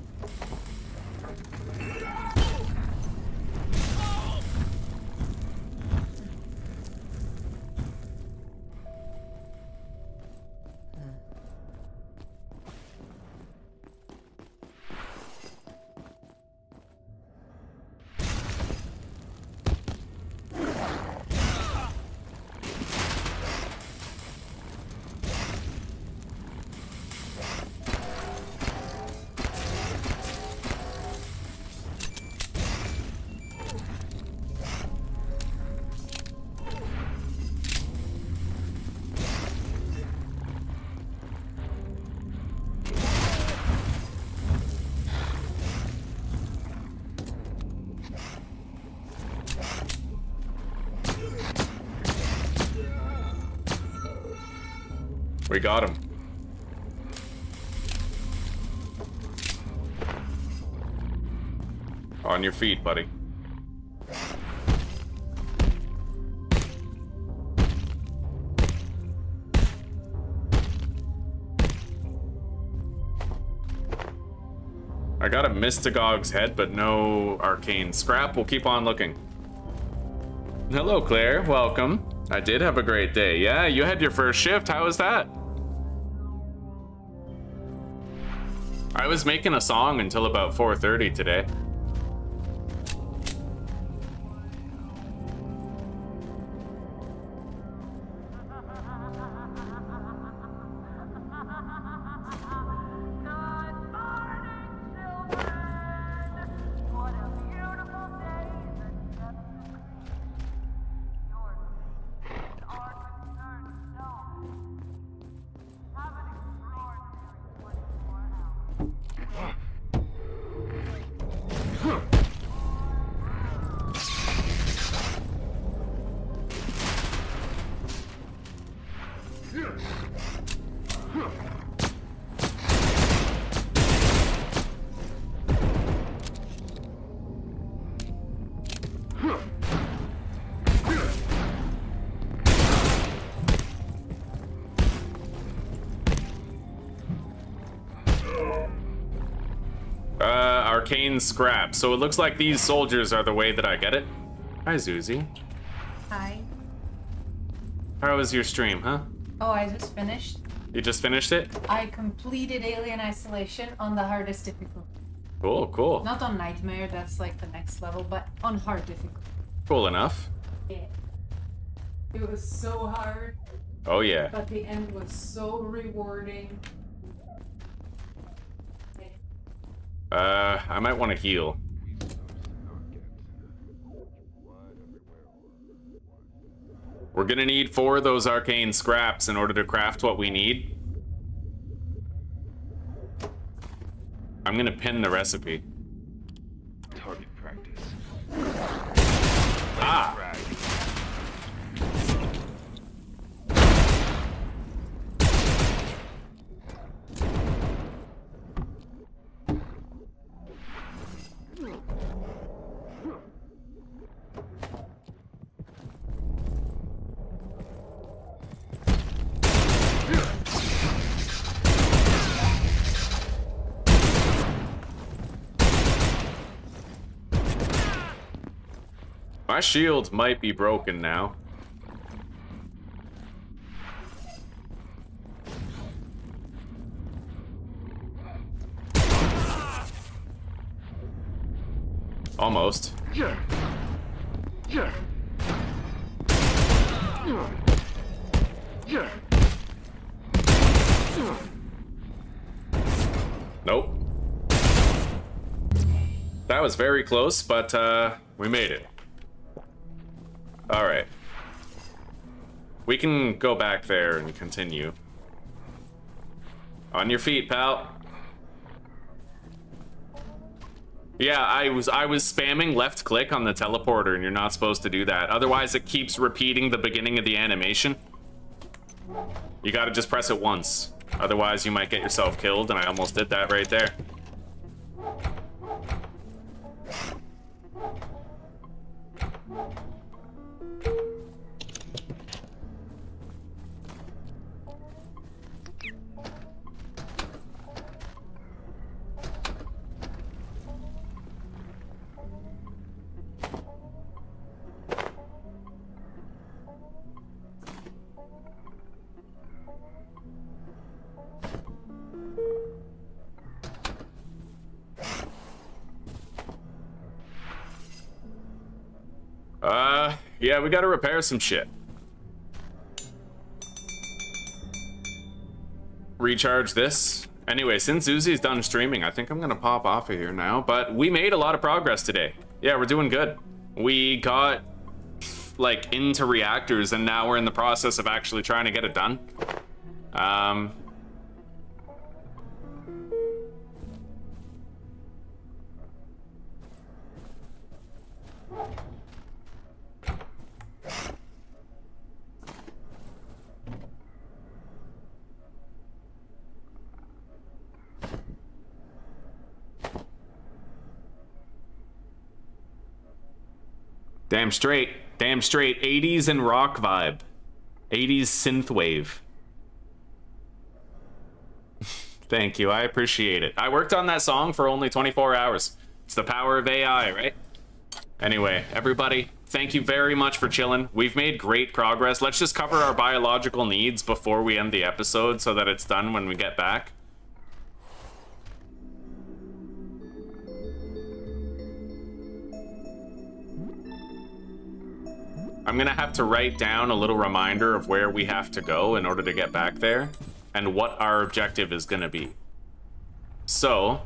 Speaker 1: We got him. On your feet, buddy. I got a Mystagog's head, but no arcane scrap. We'll keep on looking. Hello, Claire. Welcome. I did have a great day. Yeah, you had your first shift. How was that? I was making a song until about 4:30 today. Arcane scrap. So it looks like these soldiers are the way that I get it. Hi, Zuzi.
Speaker 8: Hi.
Speaker 1: How was your stream, huh?
Speaker 8: Oh, I just finished.
Speaker 1: You just finished it?
Speaker 8: I completed Alien Isolation on the hardest difficulty.
Speaker 1: Cool, cool.
Speaker 8: Not on Nightmare, that's like the next level, but on hard difficulty.
Speaker 1: Cool enough.
Speaker 8: Yeah. It was so hard,
Speaker 1: Oh, yeah.
Speaker 8: but the end was so rewarding.
Speaker 1: I might want to heal. We're gonna need 4 of those arcane scraps in order to craft what we need. I'm gonna pin the recipe.
Speaker 9: Target practice.
Speaker 1: Ah! My shield might be broken now. Almost. Nope. That was very close, but we made it. All right. We can go back there and continue. On your feet, pal. Yeah, I was spamming left click on the teleporter, and you're not supposed to do that. Otherwise, it keeps repeating the beginning of the animation. You gotta just press it once. Otherwise, you might get yourself killed, and I almost did that right there. Yeah, we gotta repair some shit. Recharge this. Anyway, since Uzi's done streaming, I think I'm gonna pop off of here now, but we made a lot of progress today. Yeah, we're doing good. We got, like, into reactors, and now we're in the process of actually trying to get it done. Damn straight. Damn straight. 80s and rock vibe. 80s synthwave. Thank you. I appreciate it. I worked on that song for only 24 hours. It's the power of AI, right? Anyway, everybody, thank you very much for chilling. We've made great progress. Let's just cover our biological needs before we end the episode so that it's done when we get back. I'm gonna have to write down a little reminder of where we have to go in order to get back there and what our objective is gonna be. So,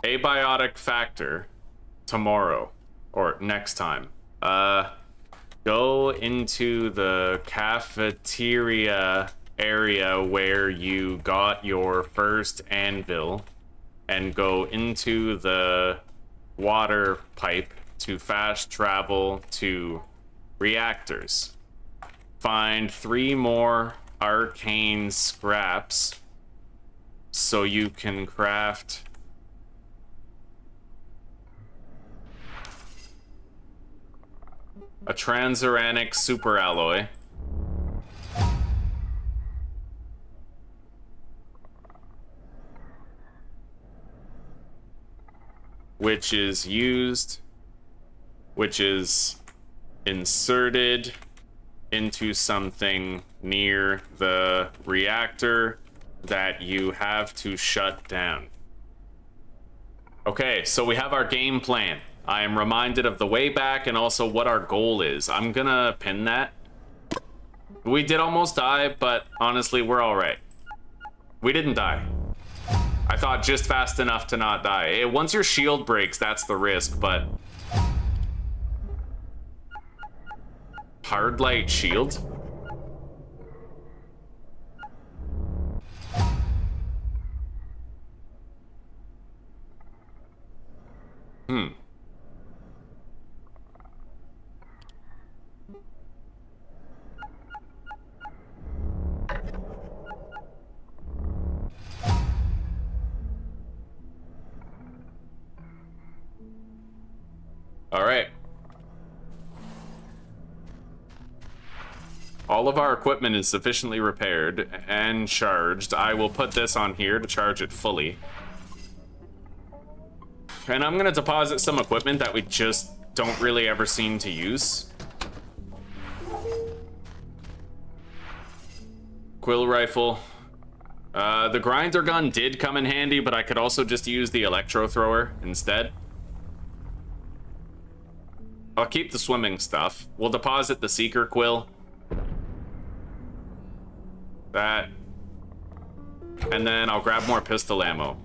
Speaker 1: Abiotic Factor tomorrow or next time. Go into the cafeteria area where you got your first anvil and go into the water pipe to fast travel to reactors. Find 3 more arcane scraps so you can craft a transuranic superalloy. Which is inserted into something near the reactor that you have to shut down. Okay, so we have our game plan. I am reminded of the way back and also what our goal is. I'm gonna pin that. We did almost die, but honestly, we're all right. We didn't die. I thought just fast enough to not die. Once your shield breaks, that's the risk, but... Hard light shield? All right. All of our equipment is sufficiently repaired and charged. I will put this on here to charge it fully. And I'm gonna deposit some equipment that we just don't really ever seem to use. Quill rifle. The grinder gun did come in handy, but I could also just use the electro thrower instead. I'll keep the swimming stuff. We'll deposit the seeker quill. That. And then I'll grab more pistol ammo.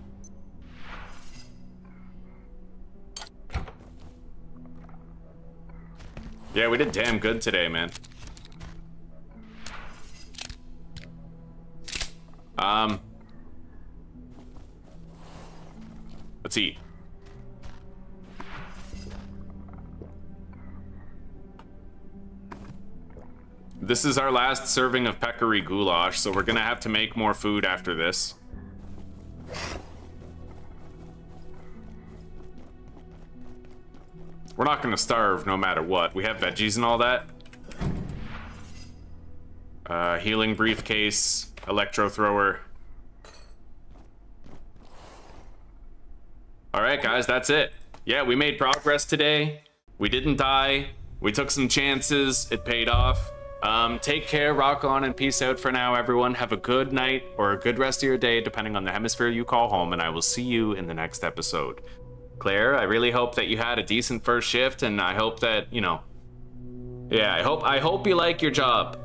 Speaker 1: Yeah, we did damn good today, man. Let's eat. This is our last serving of peccary goulash, so we're gonna have to make more food after this. We're not gonna starve no matter what. We have veggies and all that. Healing briefcase, electro thrower. All right, guys, that's it. Yeah, we made progress today. We didn't die. We took some chances. It paid off. Take care, rock on, and peace out for now, everyone. Have a good night or a good rest of your day, depending on the hemisphere you call home, and I will see you in the next episode. Claire, I really hope that you had a decent first shift, and I hope that, you know, yeah, I hope you like your job.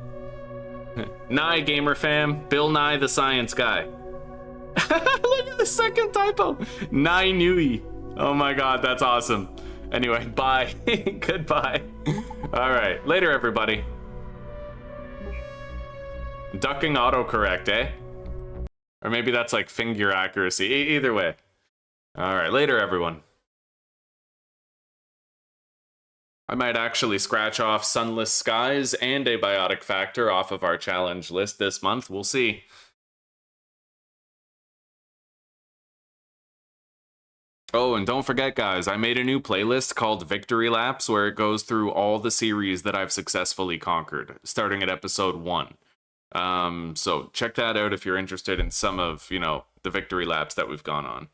Speaker 1: Nye gamer fam, Bill Nye the science guy. Look at the second typo. Nye Nui. Oh my god, that's awesome. Anyway, bye. Goodbye. All right, later, everybody. Ducking autocorrect, eh? Or maybe that's like finger accuracy. Either way. All right, later, everyone. I might actually scratch off Sunless Skies and Abiotic Factor off of our challenge list this month. We'll see. Oh, and don't forget, guys, I made a new playlist called Victory Laps where it goes through all the series that I've successfully conquered, starting at episode 1. So check that out if you're interested in some of, the victory laps that we've gone on.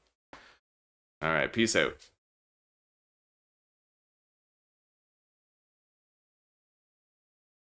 Speaker 1: All right, peace out.